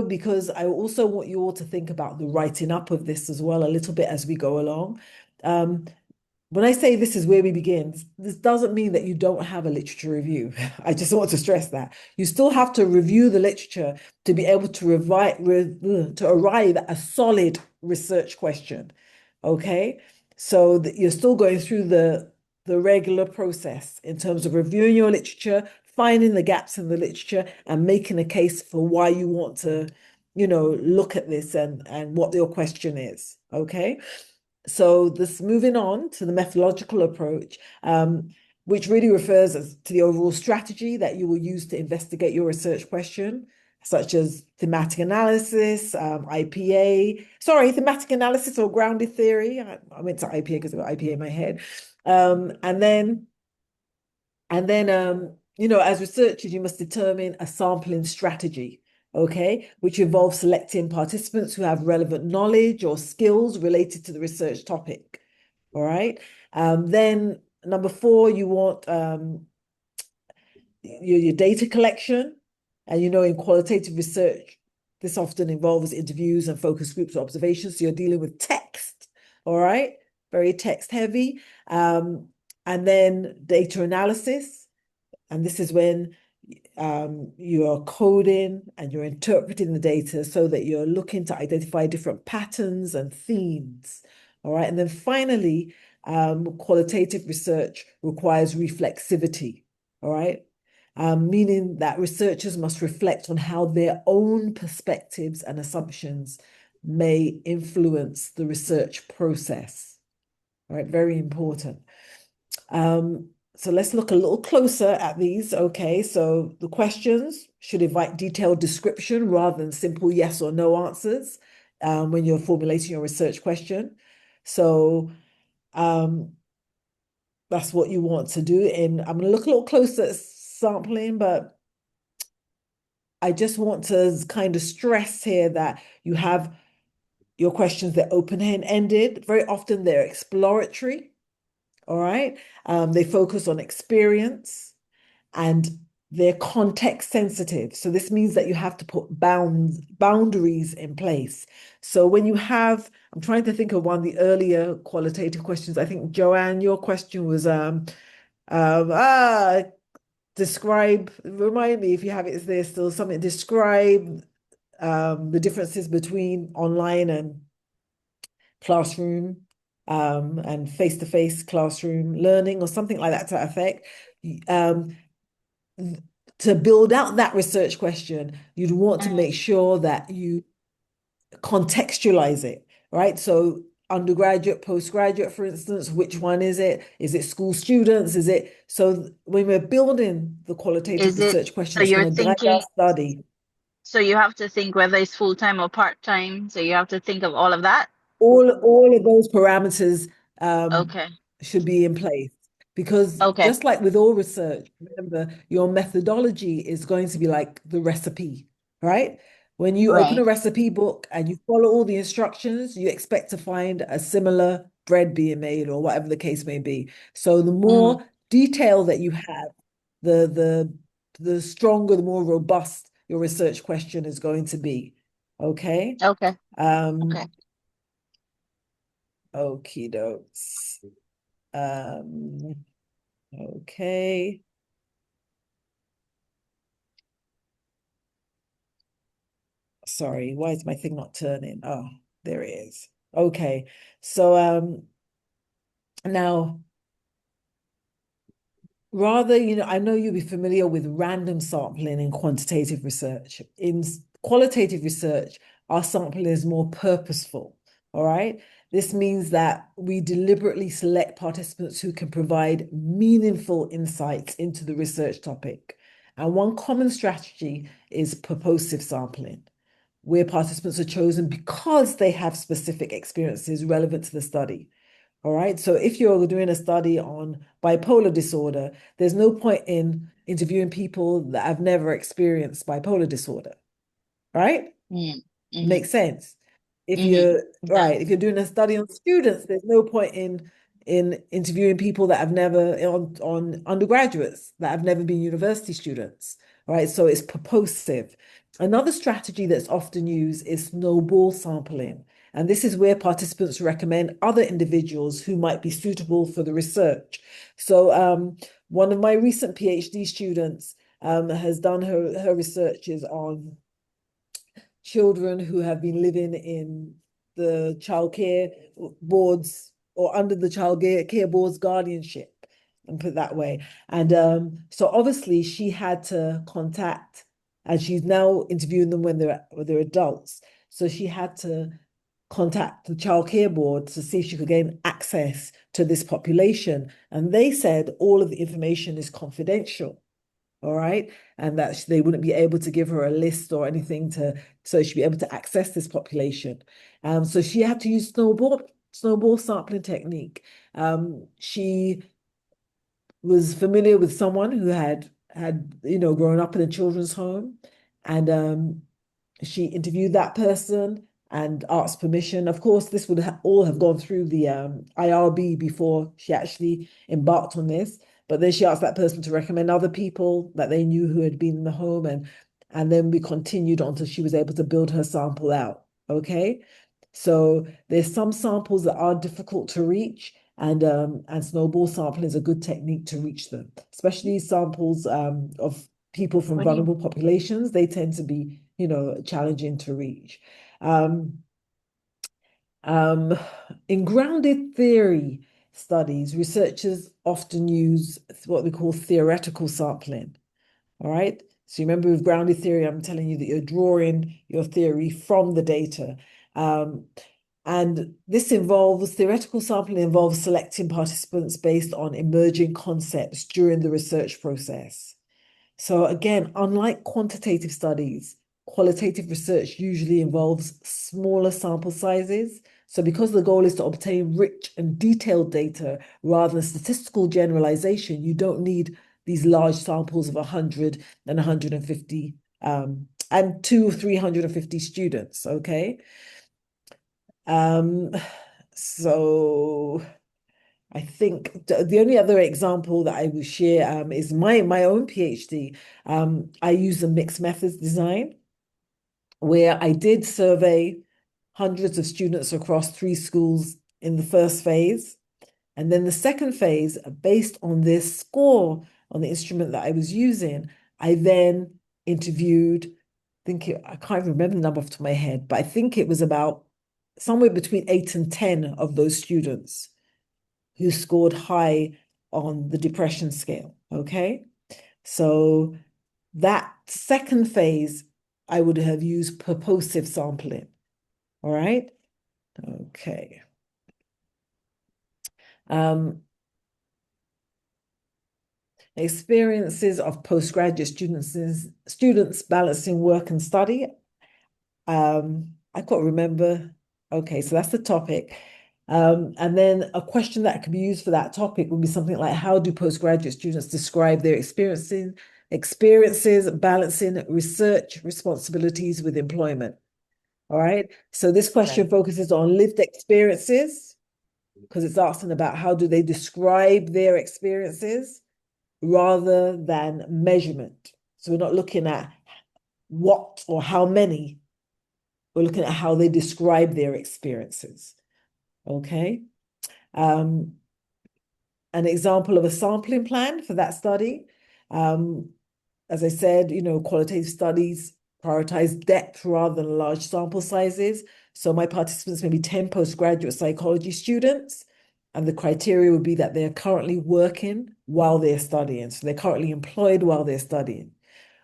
because I also want you all to think about the writing up of this as well a little bit as we go along. When I say this is where we begin, this doesn't mean that you don't have a literature review. I just want to stress that. You still have to review the literature to be able to arrive at a solid research question. Okay? So you're still going through the regular process in terms of reviewing your literature, finding the gaps in the literature, and making a case for why you want to, look at this and what your question is. Okay. So this moving on to the methodological approach, which really refers to the overall strategy that you will use to investigate your research question, such as thematic analysis, thematic analysis or grounded theory. I went to IPA because I've got IPA in my head. And then, as researchers, you must determine a sampling strategy, okay, which involves selecting participants who have relevant knowledge or skills related to the research topic. All right. Then number 4, you want your data collection. And in qualitative research, this often involves interviews and focus groups or observations. So you're dealing with text, all right, very text heavy. And then data analysis. And this is when you are coding and you're interpreting the data so that you're looking to identify different patterns and themes. All right. And then finally, qualitative research requires reflexivity. All right. Meaning that researchers must reflect on how their own perspectives and assumptions may influence the research process. All right. Very important. So let's look a little closer at these. Okay, so the questions should invite detailed description rather than simple yes or no answers when you're formulating your research question. So that's what you want to do. And I'm going to look a little closer at sampling, but I just want to kind of stress here that you have your questions, they're open-ended. Very often they're exploratory. All right. They focus on experience and they're context sensitive. So this means that you have to put boundaries in place. So when you have, I'm trying to think of one of the earlier qualitative questions. I think Joanne, your question was describe, remind me if you have it, is there still something, describe the differences between online and classroom and face-to-face classroom learning or something like that to that effect. To build out that research question, you'd want to make sure that you contextualize it, right? So undergraduate, postgraduate, for instance, which one is it? Is it school students? Is it? So when we're building the qualitative research question, it's going to guide our study. So you have to think whether it's full-time or part-time. So you have to think of all of that. All of those parameters Okay. should be in place. Because Okay. just like with all research, remember, your methodology is going to be like the recipe, right? When you open a recipe book and you follow all the instructions, you expect to find a similar bread being made or whatever the case may be. So the more detail that you have, the stronger, the more robust your research question is going to be. Okay? Okay. Okay. Okie dokes. Okay. Sorry, why is my thing not turning? Oh, there it is. Okay. So now rather, I know you'll be familiar with random sampling in quantitative research. In qualitative research, our sampling is more purposeful. All right. This means that we deliberately select participants who can provide meaningful insights into the research topic. And one common strategy is purposive sampling, where participants are chosen because they have specific experiences relevant to the study. All right. So if you're doing a study on bipolar disorder, there's no point in interviewing people that have never experienced bipolar disorder. Right? Makes sense. If you're right, if you're doing a study on students, there's no point in interviewing people that have never on undergraduates that have never been university students. Right. So it's purposive. Another strategy that's often used is snowball sampling. And this is where participants recommend other individuals who might be suitable for the research. So one of my recent PhD students has done her researches on children who have been living in the childcare boards or under the childcare board's guardianship, and put it that way. And so obviously she had to contact, and she's now interviewing them when they're adults. So she had to contact the childcare board to see if she could gain access to this population. And they said all of the information is confidential. All right. And that they wouldn't be able to give her a list or anything so she'd be able to access this population. So she had to use snowball sampling technique. She was familiar with someone who had grown up in a children's home, and she interviewed that person and asked permission. Of course, this would all have gone through the IRB before she actually embarked on this. But then she asked that person to recommend other people that they knew who had been in the home, and then we continued on until she was able to build her sample out. Okay, so there's some samples that are difficult to reach, and snowball sampling is a good technique to reach them, especially samples of people from vulnerable populations. They tend to be, challenging to reach. In grounded theory studies, researchers often use what we call theoretical sampling. All right. So you remember with grounded theory, I'm telling you that you're drawing your theory from the data. And this theoretical sampling involves selecting participants based on emerging concepts during the research process. So again, unlike quantitative studies, qualitative research usually involves smaller sample sizes. So because the goal is to obtain rich and detailed data rather than statistical generalization, you don't need these large samples of 100 and 150 and 200 or 350 students, okay? So I think the only other example that I will share is my own PhD. I use a mixed methods design where I did survey hundreds of students across 3 schools in the first phase. And then the second phase, based on their score on the instrument that I was using, I then interviewed, I can't remember the number off the top of my head, but I think it was about somewhere between 8 and 10 of those students who scored high on the depression scale, okay? So that second phase, I would have used purposive sampling, all right? Okay. Experiences of postgraduate students balancing work and study. I can't remember. Okay, so that's the topic. And then a question that could be used for that topic would be something like, how do postgraduate students describe their experiences balancing research responsibilities with employment? All right. So this question focuses on lived experiences because it's asking about how do they describe their experiences rather than measurement. So we're not looking at what or how many, we're looking at how they describe their experiences. Okay. And an example of a sampling plan for that study. As I said, qualitative studies prioritize depth rather than large sample sizes. So my participants may be 10 postgraduate psychology students, and the criteria would be that they're currently working while they're studying. So they're currently employed while they're studying.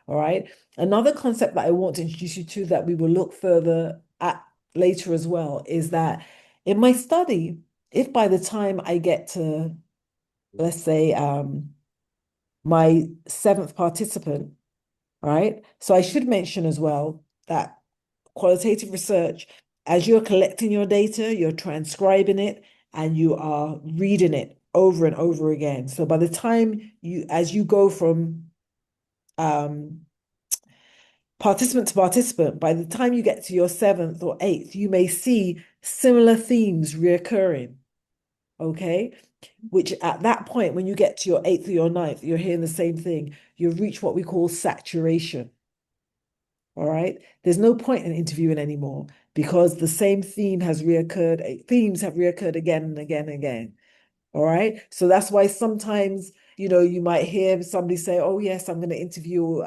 All right. Another concept that I want to introduce you to that we will look further at later as well is that in my study, if by the time I get to, let's say, my 7th participant, right? So I should mention as well that qualitative research, as you're collecting your data, you're transcribing it and you are reading it over and over again. So by the time as you go from participant to participant, by the time you get to your 7th or 8th, you may see similar themes reoccurring, okay? Which at that point, when you get to your 8th or your 9th, you're hearing the same thing. You've reached what we call saturation, all right? There's no point in interviewing anymore because the same themes have reoccurred again and again and again, all right? So that's why sometimes, you might hear somebody say, oh, yes, I'm going to interview,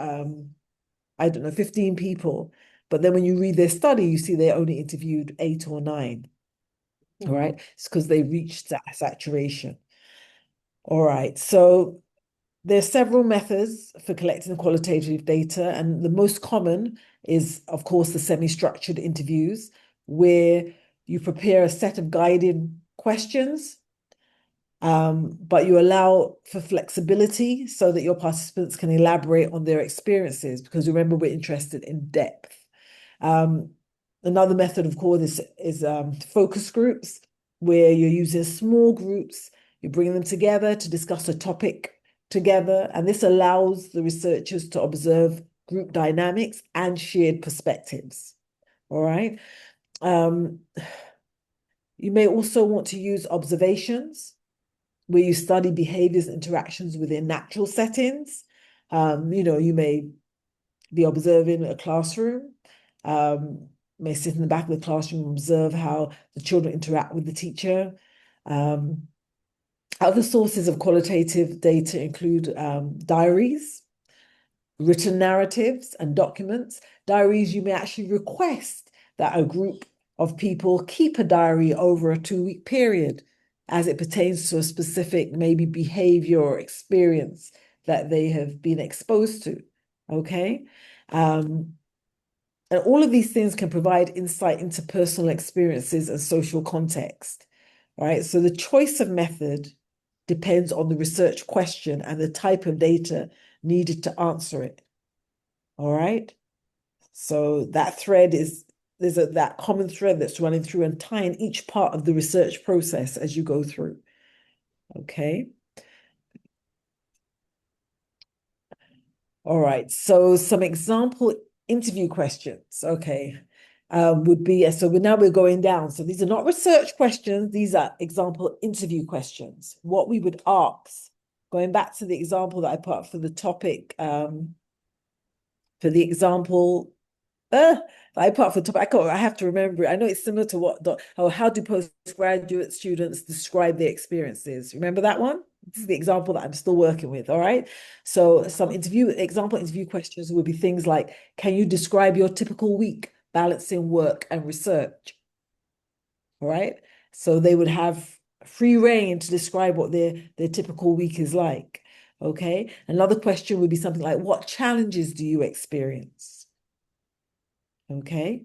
I don't know, 15 people. But then when you read their study, you see they only interviewed 8 or 9. All right. It's because they reached that saturation. All right. So there are several methods for collecting qualitative data. And the most common is, of course, the semi-structured interviews, where you prepare a set of guiding questions, but you allow for flexibility so that your participants can elaborate on their experiences, because remember, we're interested in depth. Another method, of course, is focus groups, where you're using small groups, you bring them together to discuss a topic together, and this allows the researchers to observe group dynamics and shared perspectives. All right. You may also want to use observations, where you study behaviors and interactions within natural settings. You may be observing a classroom, may sit in the back of the classroom and observe how the children interact with the teacher. Other sources of qualitative data include diaries, written narratives, and documents. Diaries, you may actually request that a group of people keep a diary over a 2-week period as it pertains to a specific maybe behavior or experience that they have been exposed to, okay? And all of these things can provide insight into personal experiences and social context, right? So the choice of method depends on the research question and the type of data needed to answer it, all right? So that thread there's that common thread that's running through and tying each part of the research process as you go through, okay? All right, so some example interview questions, okay, would be, so we're going down. So these are not research questions, these are example interview questions. What we would ask, going back to the example that I put up for the topic, for the example, I put up for the topic, I have to remember it. I know it's similar to how do postgraduate students describe their experiences? Remember that one? This is the example that I'm still working with, all right? So some example interview questions would be things like, can you describe your typical week balancing work and research? All right? So they would have free rein to describe what their typical week is like, okay? Another question would be something like, what challenges do you experience? Okay.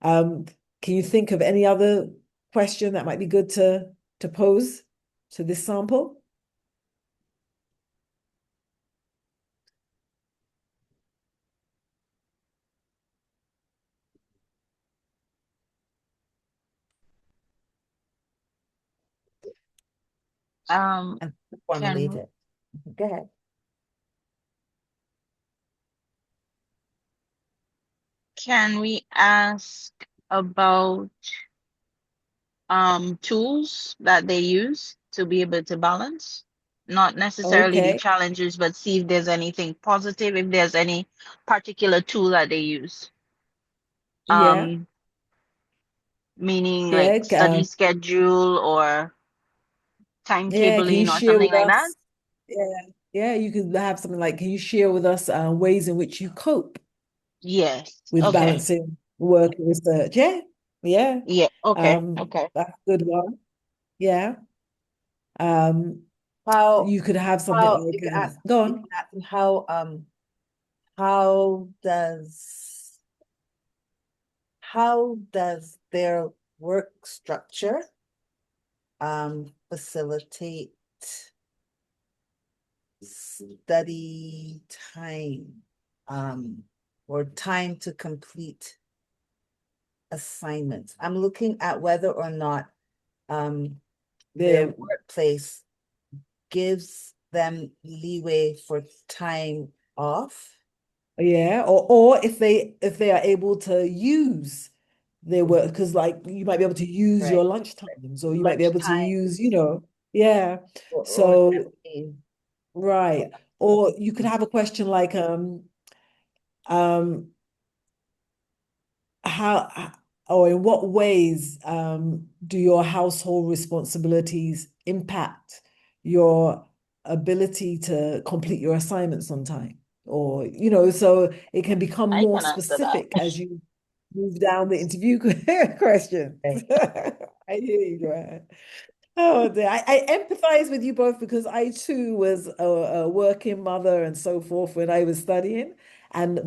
Can you think of any other question that might be good to pose to this sample? And formulate Can it. Go ahead. can we ask about tools that they use to be able to balance? Not necessarily the Okay. challenges, but see if there's anything positive, if there's any particular tool that they use. Yeah. Meaning Yeah. like study schedule or Yeah, can you timetabling or share something with like that? us? Yeah, yeah, you could have something like, can you share with us ways in which you cope Yes. with Okay. balancing work and research? Yeah, yeah. Yeah. Okay. Um, Okay. that's a good one. Yeah. Um, How, you could have something how, like, you can ask, go you on. can ask them how does their work structure facilitate study time, or time to complete assignments? I'm looking at whether or not their There, workplace gives them leeway for time off. yeah, or if they are able to use their work, because like you might be able to use Right. your lunch times, or you might be able to Lunchtime use, yeah. or So everything. right. Or you could have a question like um how or in what ways do your household responsibilities impact your ability to complete your assignments on time? Or, so it can become I more can answer that. specific as you move down the interview questions. Right. I hear you, Joanne. Oh dear. I empathize with you both because I too was a working mother and so forth when I was studying. And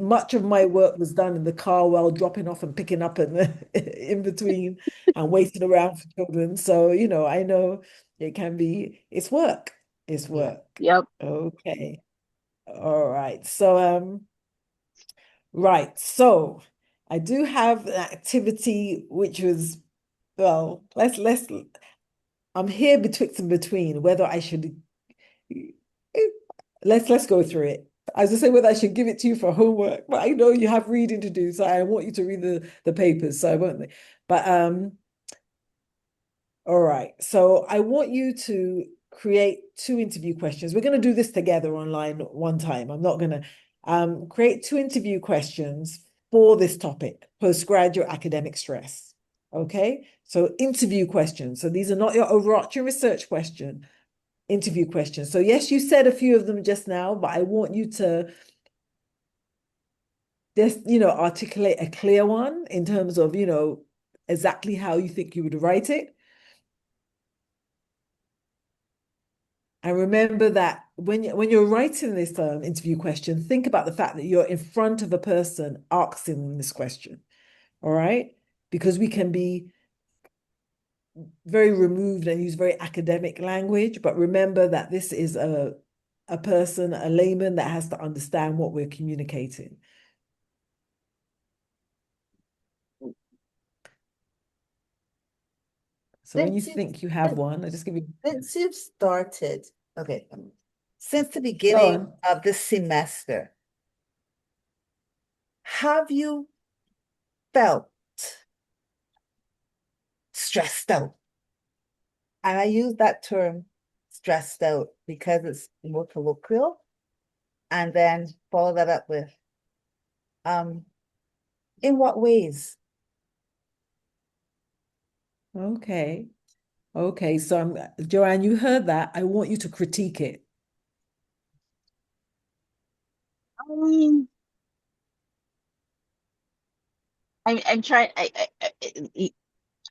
much of my work was done in the car while dropping off and picking up and in between and waiting around for children. So, I know it's work. It's Yeah. work. Yep. Okay. All right. So, right. So I do have an activity which was, well, I'm here betwixt and between whether I should let's go through it. I was just saying whether I should give it to you for homework, but I know you have reading to do, so I want you to read the papers, so I won't. But all right. So I want you to create 2 interview questions. We're going to do this together online one time. I'm not going to create 2 interview questions for this topic, postgraduate academic stress. Okay. So interview questions. So these are not your overarching research question, interview questions. So yes, you said a few of them just now, but I want you to just, articulate a clear one in terms of, exactly how you think you would write it. And remember that when you're writing this interview question, think about the fact that you're in front of a person asking this question. All right? Because we can be very removed and use very academic language, but remember that this is a person, a layman that has to understand what we're communicating. So when you Since you think you have one, I just give you. since you've started, okay, since the Go beginning on. of this semester, have you felt stressed out? And I use that term stressed out because it's more colloquial, and then follow that up with um in what ways? Okay. Okay. So Joanne, you heard that. I want you to critique it. Um, I'm trying.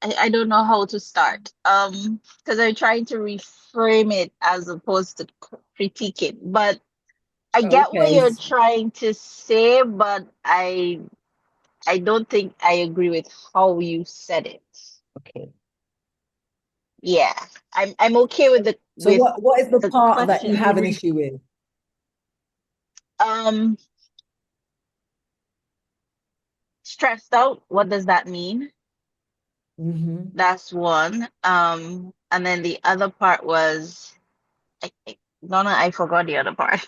I don't know how to start. Because I'm trying to reframe it as opposed to critique it. But I get what Okay. you're trying to say, but I don't think I agree with how you said it. Okay. Yeah, I'm okay with So what is the the part that you question. have an issue with? Um, stressed out. What does that mean? Mm-hmm. That's one. And then the other part was, Donna, I forgot the other part.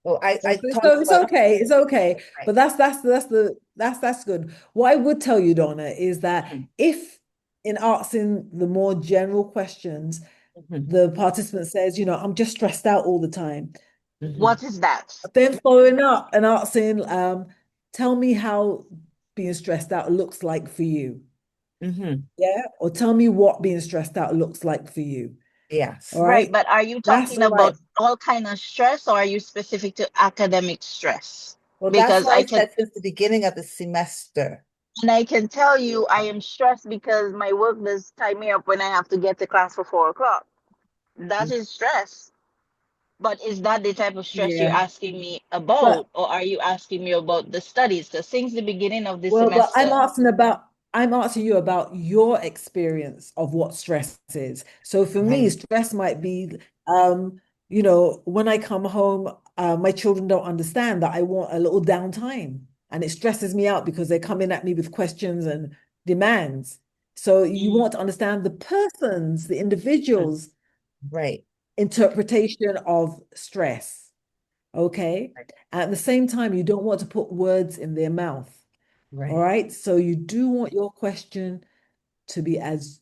Oh, I talked So it's about okay. It's okay. right. But that's good. What I would tell you, Donna, is that Mhm, if in asking the more general questions, mhm, the participant says, I'm just stressed out all the time. mhm, What is that? Then following up and asking, tell me how being stressed out looks like for you. mhm. Yeah. Or tell me what being stressed out looks like for you. Yes. All Right, right. but are you That's talking why. about all kind of stress or are you specific to academic stress? Well, that's Because why I said since the beginning of the semester. and I can tell you I am stressed because my work does tie me up when I have to get to class for 4 o'clock. That Mm. is stress. But is that the type of stress you're Yeah. asking me But about, or are you asking me about the studies? Because since the beginning of the well, but semester, I'm asking you about your experience of what stress is. So for me, Right. stress might be, when I come home, my children don't understand that I want a little downtime, and it stresses me out because they're coming at me with questions and demands. So you Mm, want to understand the persons, the Mm. individuals' Right. interpretation of stress. Okay. Right. At the same time, you don't want to put words in their mouth. All Right. right. So you do want your question to be as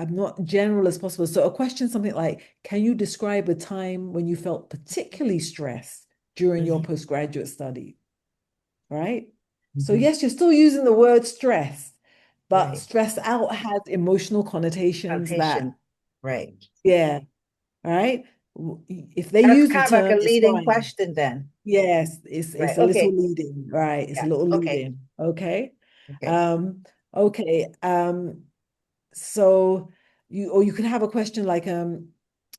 not general as possible. So a question, something like, can you describe a time when you felt particularly stressed during your Mhm. postgraduate study? Right. So Mhm. yes, you're still using the word stress, but Right. stress out has emotional connotations that, Connotation. Right. yeah. All right. If they That's use the kind of like a term, it's leading fine. question then. Yes, it's Right. a little Okay. leading, right? It's a Yeah. little Okay. leading. Okay. Okay. Um, okay. So you could have a question like,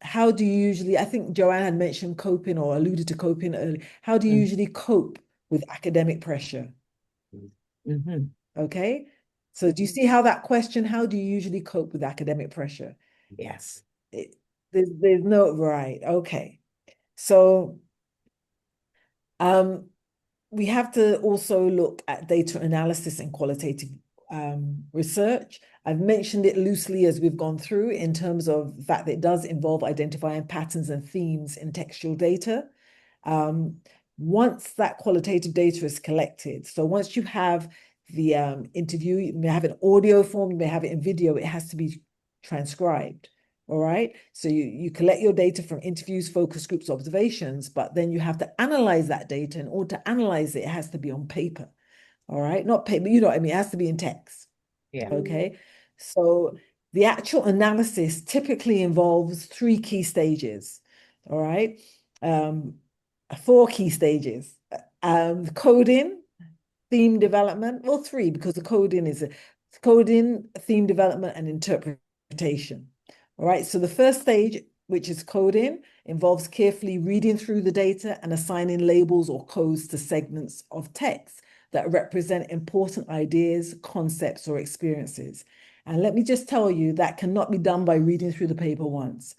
how do you usually, I think Joanne had mentioned coping or alluded to coping earlier. How do you Mm. usually cope with academic pressure? Mhm. Okay. So do you see how that question, how do you usually cope with academic pressure? Yes. It, there's no, right. Okay. So, um, we have to also look at data analysis and qualitative research. I've mentioned it loosely as we've gone through in terms of the fact that it does involve identifying patterns and themes in textual data. Um, once that qualitative data is collected, so once you have the interview, you may have an audio form, you may have it in video, it has to be transcribed. All right. So you collect your data from interviews, focus groups, observations, but then you have to analyze that data. In order to analyze it, it has to be on paper. All right. Not paper, you know what I mean? It has to be in text. Yeah. Okay. So the actual analysis typically involves 3 key stages. All right. 4 key stages. Coding, theme development, well, 3, because the coding is coding, theme development, and interpretation. All right. So the first stage, which is coding, involves carefully reading through the data and assigning labels or codes to segments of text that represent important ideas, concepts, or experiences. And let me just tell you, that cannot be done by reading through the paper once.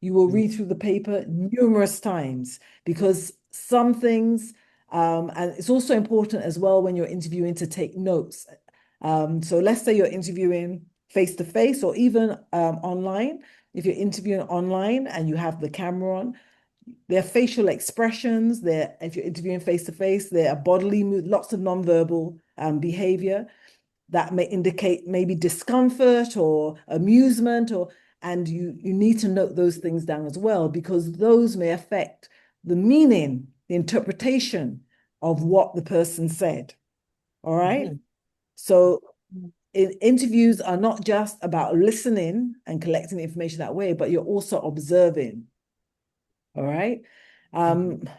You will read through the paper numerous times because some things, and it's also important as well when you're interviewing to take notes. So let's say you're interviewing face to face or even online. If you're interviewing online and you have the camera on, their facial expressions, if you're interviewing face to face, there are bodily, lots of nonverbal behavior that may indicate maybe discomfort or amusement, and you need to note those things down as well, because those may affect the meaning, the interpretation of what the person said. All right. Mhm. So interviews are not just about listening and collecting information that way, but you're also observing. All right. Mhm.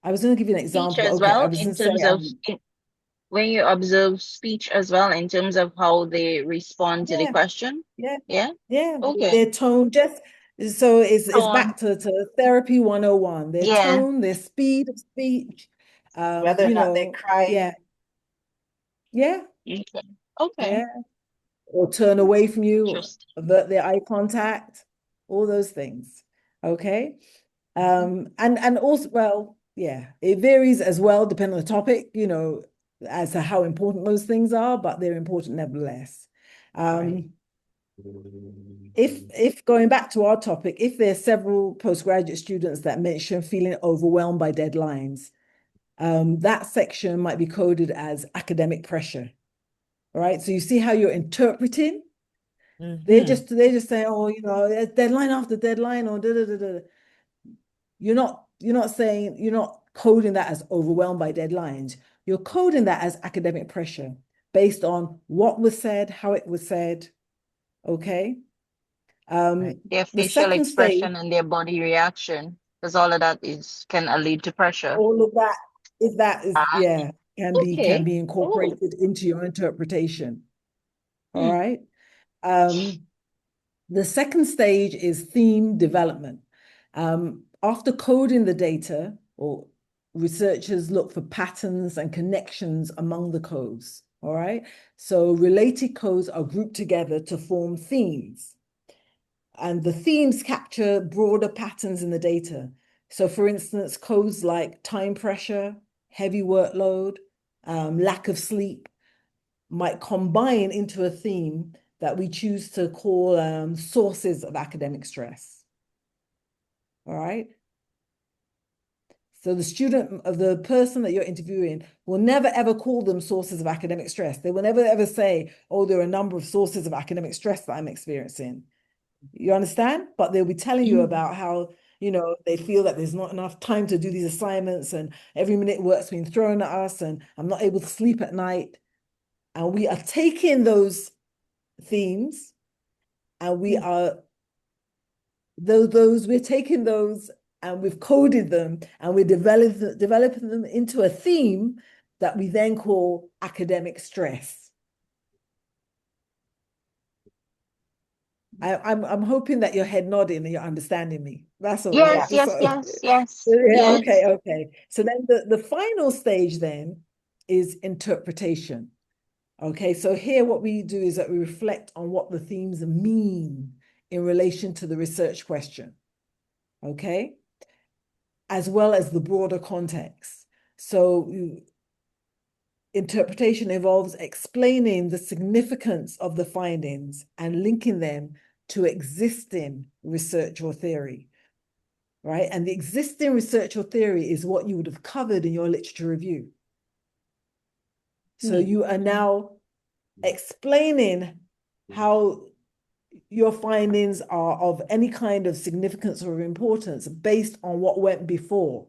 I was going to give you an speech example, but as okay, I well was in going to say, terms of when you observe speech as well in terms of how they respond to the yeah, question. yeah, Yeah. yeah. Okay. Their tone, just so it's Tone. back to therapy 101. Their Yeah. tone, their speed of speech, Whether or not they're crying. yeah, yeah, Okay. Okay. yeah. Or turn away from you, Interesting. avert their eye contact, all those things. Okay. Mhm. And also, well, yeah, it varies as well, depending on the topic, as to how important those things are, but they're important nevertheless. Right. If going back to our topic, if there's several postgraduate students that mention feeling overwhelmed by deadlines, that section might be coded as academic pressure. All right. So you see how you're interpreting. Mhm. They just say, oh, deadline after deadline or da da da da. You're not saying, you're not coding that as overwhelmed by deadlines. You're coding that as academic pressure based on what was said, how it was said. Okay. Right. Their The facial second stage, expression and their body reaction, because all of that can lead to pressure. all of that, if that is, Ah, yeah, can okay. be Oh. incorporated into your interpretation. All Hmm. right. The second stage is theme development. After coding the data, or researchers look for patterns and connections among the codes. All right. So related codes are grouped together to form themes. And the themes capture broader patterns in the data. So for instance, codes like time pressure, heavy workload, lack of sleep might combine into a theme that we choose to call sources of academic stress. All right. So the person that you're interviewing will never ever call them sources of academic stress. They will never ever say, oh, there are a number of sources of academic stress that I'm experiencing. You understand? But they'll be telling you about how, they feel that there's not enough time to do these assignments and every minute work's being thrown at us and I'm not able to sleep at night. And we are taking those themes and we're taking those and we've coded them and we're developing them into a theme that we then call academic stress. I'm hoping that your head nodding and you're understanding me. That's all right. Yes. Yeah, okay. So then the final stage then is interpretation. Okay, so here what we do is that we reflect on what the themes mean in relation to the research question. Okay, as well as the broader context. So interpretation involves explaining the significance of the findings and linking them to existing research or theory, right? And the existing research or theory is what you would have covered in your literature review. So you are now explaining how your findings are of any kind of significance or importance based on what went before.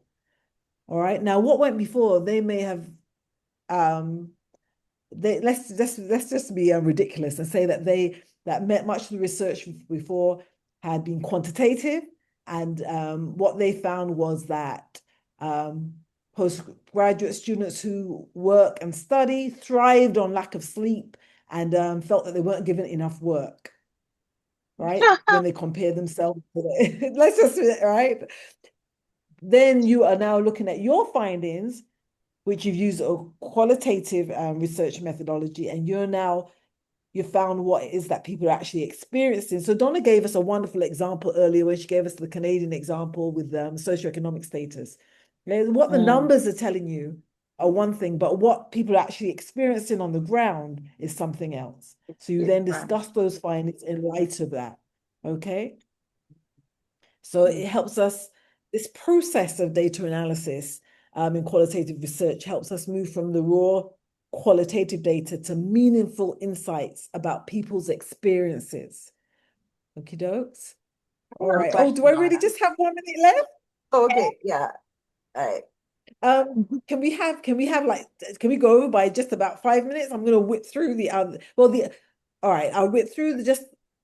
All right. Now, what went before, they may have let's just be ridiculous and say that much of the research before had been quantitative, and what they found was that postgraduate students who work and study thrived on lack of sleep and felt that they weren't given enough work, right? When they compare themselves to let's just, right? Then you are now looking at your findings, which you've used a qualitative research methodology, and you found what it is that people are actually experiencing. So Donna gave us a wonderful example earlier where she gave us the Canadian example with socioeconomic status. What the numbers are telling you are one thing, but what people are actually experiencing on the ground is something else. So you then discuss those findings in light of that, okay? So it helps us, this process of data analysis in qualitative research helps us move from the raw qualitative data to meaningful insights about people's experiences. Okie dokes. All right. Oh, do I really just have 1 minute left? Okay, yeah. All right. Can we go by just about 5 minutes? I'm gonna whip through all right, I'll whip through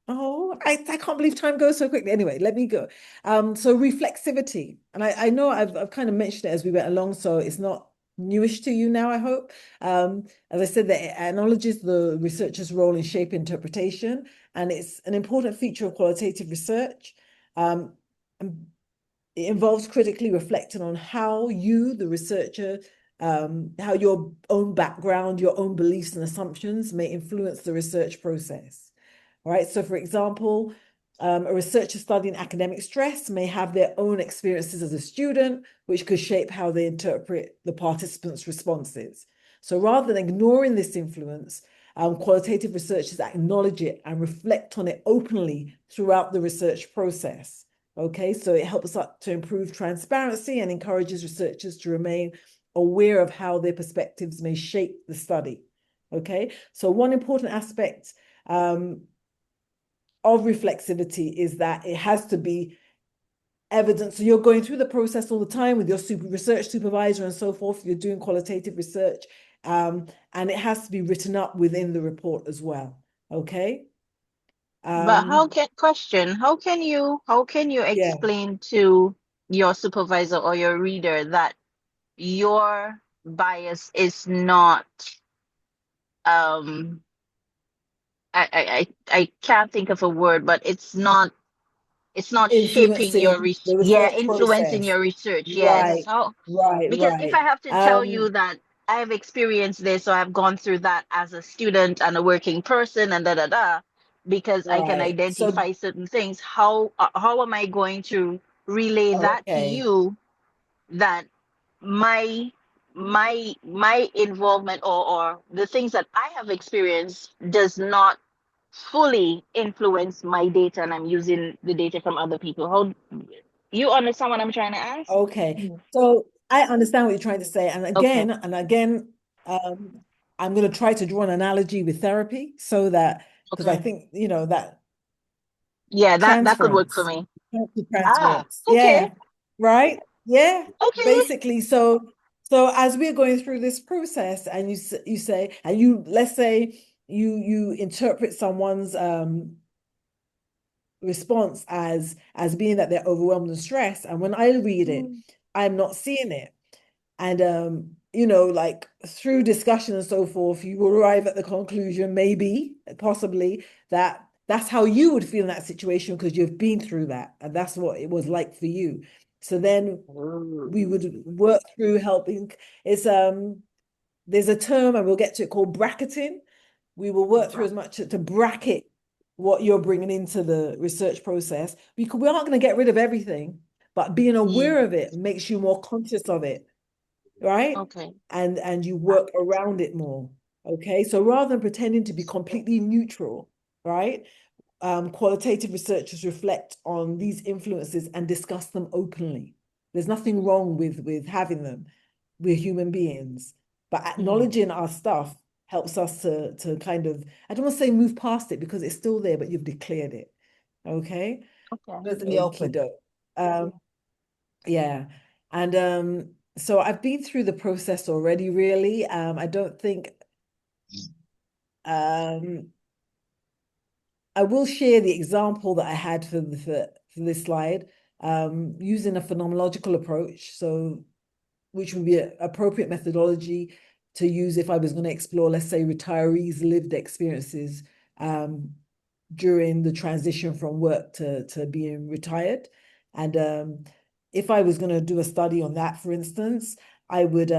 I can't believe time goes so quickly. Anyway, let me go. So reflexivity, and I know I've kind of mentioned it as we went along, so it's not newish to you now, I hope. As I said, that it acknowledges the researcher's role in shape interpretation, and it's an important feature of qualitative research. And it involves critically reflecting on how you, the researcher, how your own background, your own beliefs and assumptions may influence the research process. All right. So, for example, a researcher studying academic stress may have their own experiences as a student, which could shape how they interpret the participants' responses. So, rather than ignoring this influence, qualitative researchers acknowledge it and reflect on it openly throughout the research process. Okay, so it helps us to improve transparency and encourages researchers to remain aware of how their perspectives may shape the study. Okay, so one important aspect of reflexivity is that it has to be evident. So you're going through the process all the time with your research supervisor and so forth. You're doing qualitative research, and it has to be written up within the report as well. Okay. But how can you Yeah, explain to your supervisor or your reader that your bias is not um I can't think of a word, but it's not shaping your influencing the research influencing process. your research. Yes. Right, right, Because if I right. have to tell you that I have experienced this or I've gone through that as a student and a working person and da da da, because I can Right. So, identify certain things, how am I going to relay that to okay. you that my my involvement or the things that I have experienced does not fully influence my data and I'm using the data from other people? How you understand what I'm trying to ask? Okay. Mhm. So I understand what you're trying to say. Okay. And again, I'm going to try to draw an analogy with therapy so that, because I Okay. think, that Yeah, that could work for transference, me. Ah, transference. okay. Yeah. Right. Yeah. Okay. Basically. So as we're going through this process and you say, and let's say you interpret someone's, response as being that they're overwhelmed and stressed. And when I read it, Mm. I'm not seeing it. And like through discussion and so forth, you will arrive at the conclusion, maybe, possibly, that that's how you would feel in that situation because you've been through that. And that's what it was like for you. So then we would work through helping. It's there's a term and we'll get to it called bracketing. We will work through as much to bracket what you're bringing into the research process. We aren't going to get rid of everything, but being Yeah. aware of it makes you more conscious of it, right? Okay. And you work around it more. Okay. So rather than pretending to be completely neutral, right? Qualitative researchers reflect on these influences and discuss them openly. There's nothing wrong with having them. We're human beings, but Mm. acknowledging our stuff helps us to kind of, I don't want to say move past it because it's still there, but you've declared it. Okay. Okay. It's in the Okie open. doke. Yeah. And so I've been through the process already, really. I don't think um I will share the example that I had for this slide, using a phenomenological approach. So, which would be an appropriate methodology to use if I was going to explore, let's say, retirees' lived experiences um, during the transition from work to being retired. And if I was going to do a study on that, for instance, I would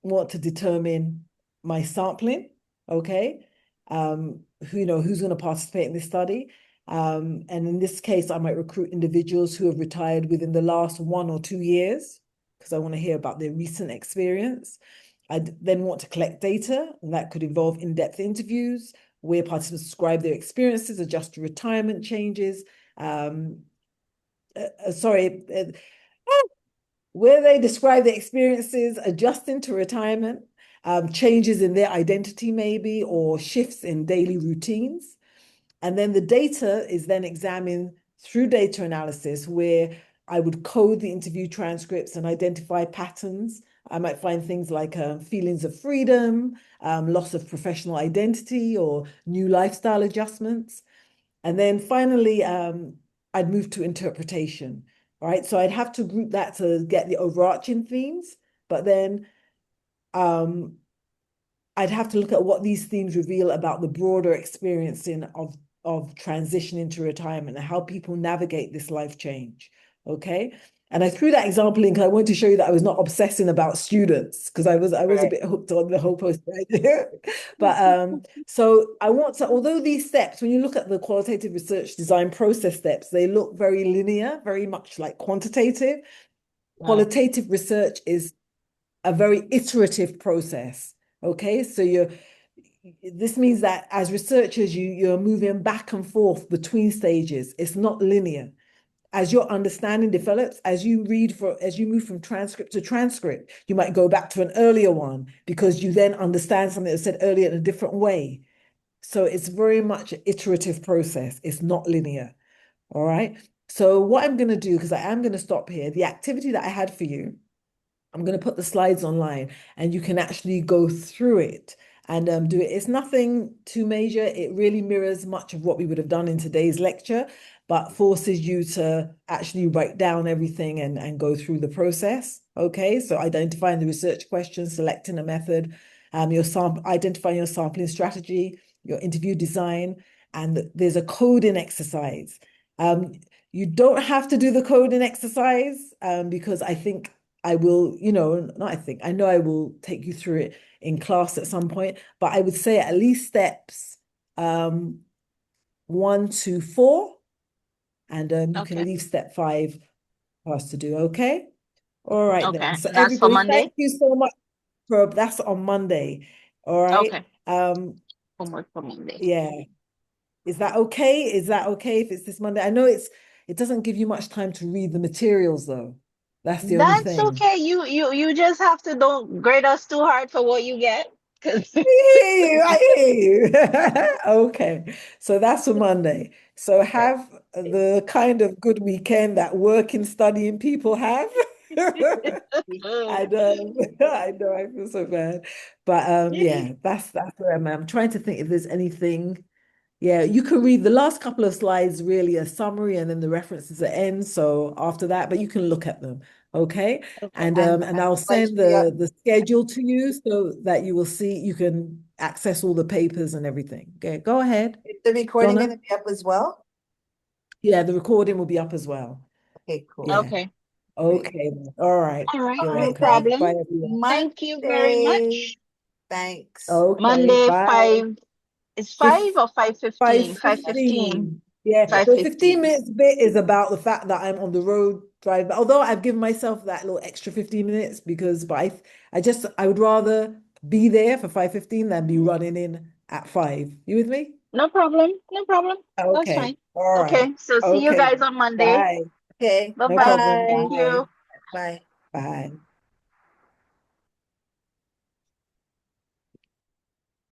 want to determine my sampling, okay? Who's going to participate in this study. And in this case, I might recruit individuals who have retired within the last 1 or 2 years, because I want to hear about their recent experience. I'd then want to collect data, and that could involve in-depth interviews where participants describe their experiences, adjust to retirement changes, um, sorry, where they describe their experiences adjusting to retirement, changes in their identity maybe, or shifts in daily routines. And then the data is then examined through data analysis where I would code the interview transcripts and identify patterns. I might find things like feelings of freedom, loss of professional identity, or new lifestyle adjustments. And then finally, I'd move to interpretation, right? So I'd have to group that to get the overarching themes, but then um, I'd have to look at what these themes reveal about the broader experiencing of transition into retirement and how people navigate this life change. Okay. And I threw that example in because I wanted to show you that I was not obsessing about students because I was a Right. bit hooked on the whole post idea. But so I want to, although these steps, when you look at the qualitative research design process steps, they look very linear, very much like quantitative. Right. Qualitative research is a very iterative process. Okay, so this means that as researchers, you're moving back and forth between stages. It's not linear. As your understanding develops, as you move from transcript to transcript, you might go back to an earlier one because you then understand something that was said earlier in a different way. So it's very much an iterative process. It's not linear. All right. So what I'm going to do, because I am going to stop here, the activity that I had for you, I'm going to put the slides online and you can actually go through it and do it. It's nothing too major. It really mirrors much of what we would have done in today's lecture, but forces you to actually write down everything and go through the process. Okay, so identifying the research questions, selecting a method, identifying your sampling strategy, your interview design, and there's a coding exercise. You don't have to do the coding exercise because I think I will, I know I will take you through it in class at some point, but I would say at least steps 1 to 4, and you can Okay. leave step 5 for us to do, okay? All right then. Okay. So That's for everybody, Monday? thank you so much that's on Monday. All right. Okay. Homework for Monday. Yeah. Is that okay? Is that okay if it's this Monday? I know it doesn't give you much time to read the materials though. That's the only That's thing. okay. You just have to don't grade us too hard for what you get. 'Cause I hear you. Okay. So that's for Monday. So have the kind of good weekend that working, studying people have. And I know I feel so bad. But yeah, that's where I'm at. I'm trying to think if there's anything. Yeah, you can read the last couple of slides, really a summary and then the references at the end. So after that, but you can look at them. Okay. Okay. And I'll Slides send should be up. the schedule to you so that you will see, you can access all the papers and everything. Okay, go ahead, Is the recording Donna. gonna be up as well? Yeah, the recording will be up as well. Okay, cool. Yeah. Okay. Great. Okay. All right. All right. You're No welcome. Thanks. problem. Bye, everyone. Thank you very Monday. much. Thanks. Okay. Monday, Bye. 5. It's 5 or 5:15? 5:15. 5:15. Yeah, the 15 5:15. minutes bit is about the fact that I'm on the road driving. Although I've given myself that little extra 15 minutes I would rather be there for 5:15 than be running in at 5. You with me? No problem. No problem. That's Okay. fine. All right. Okay. So see you Okay. guys on Monday. Bye. Okay, No Bye-bye. problem. Thank bye. Bye. you. Bye. Bye.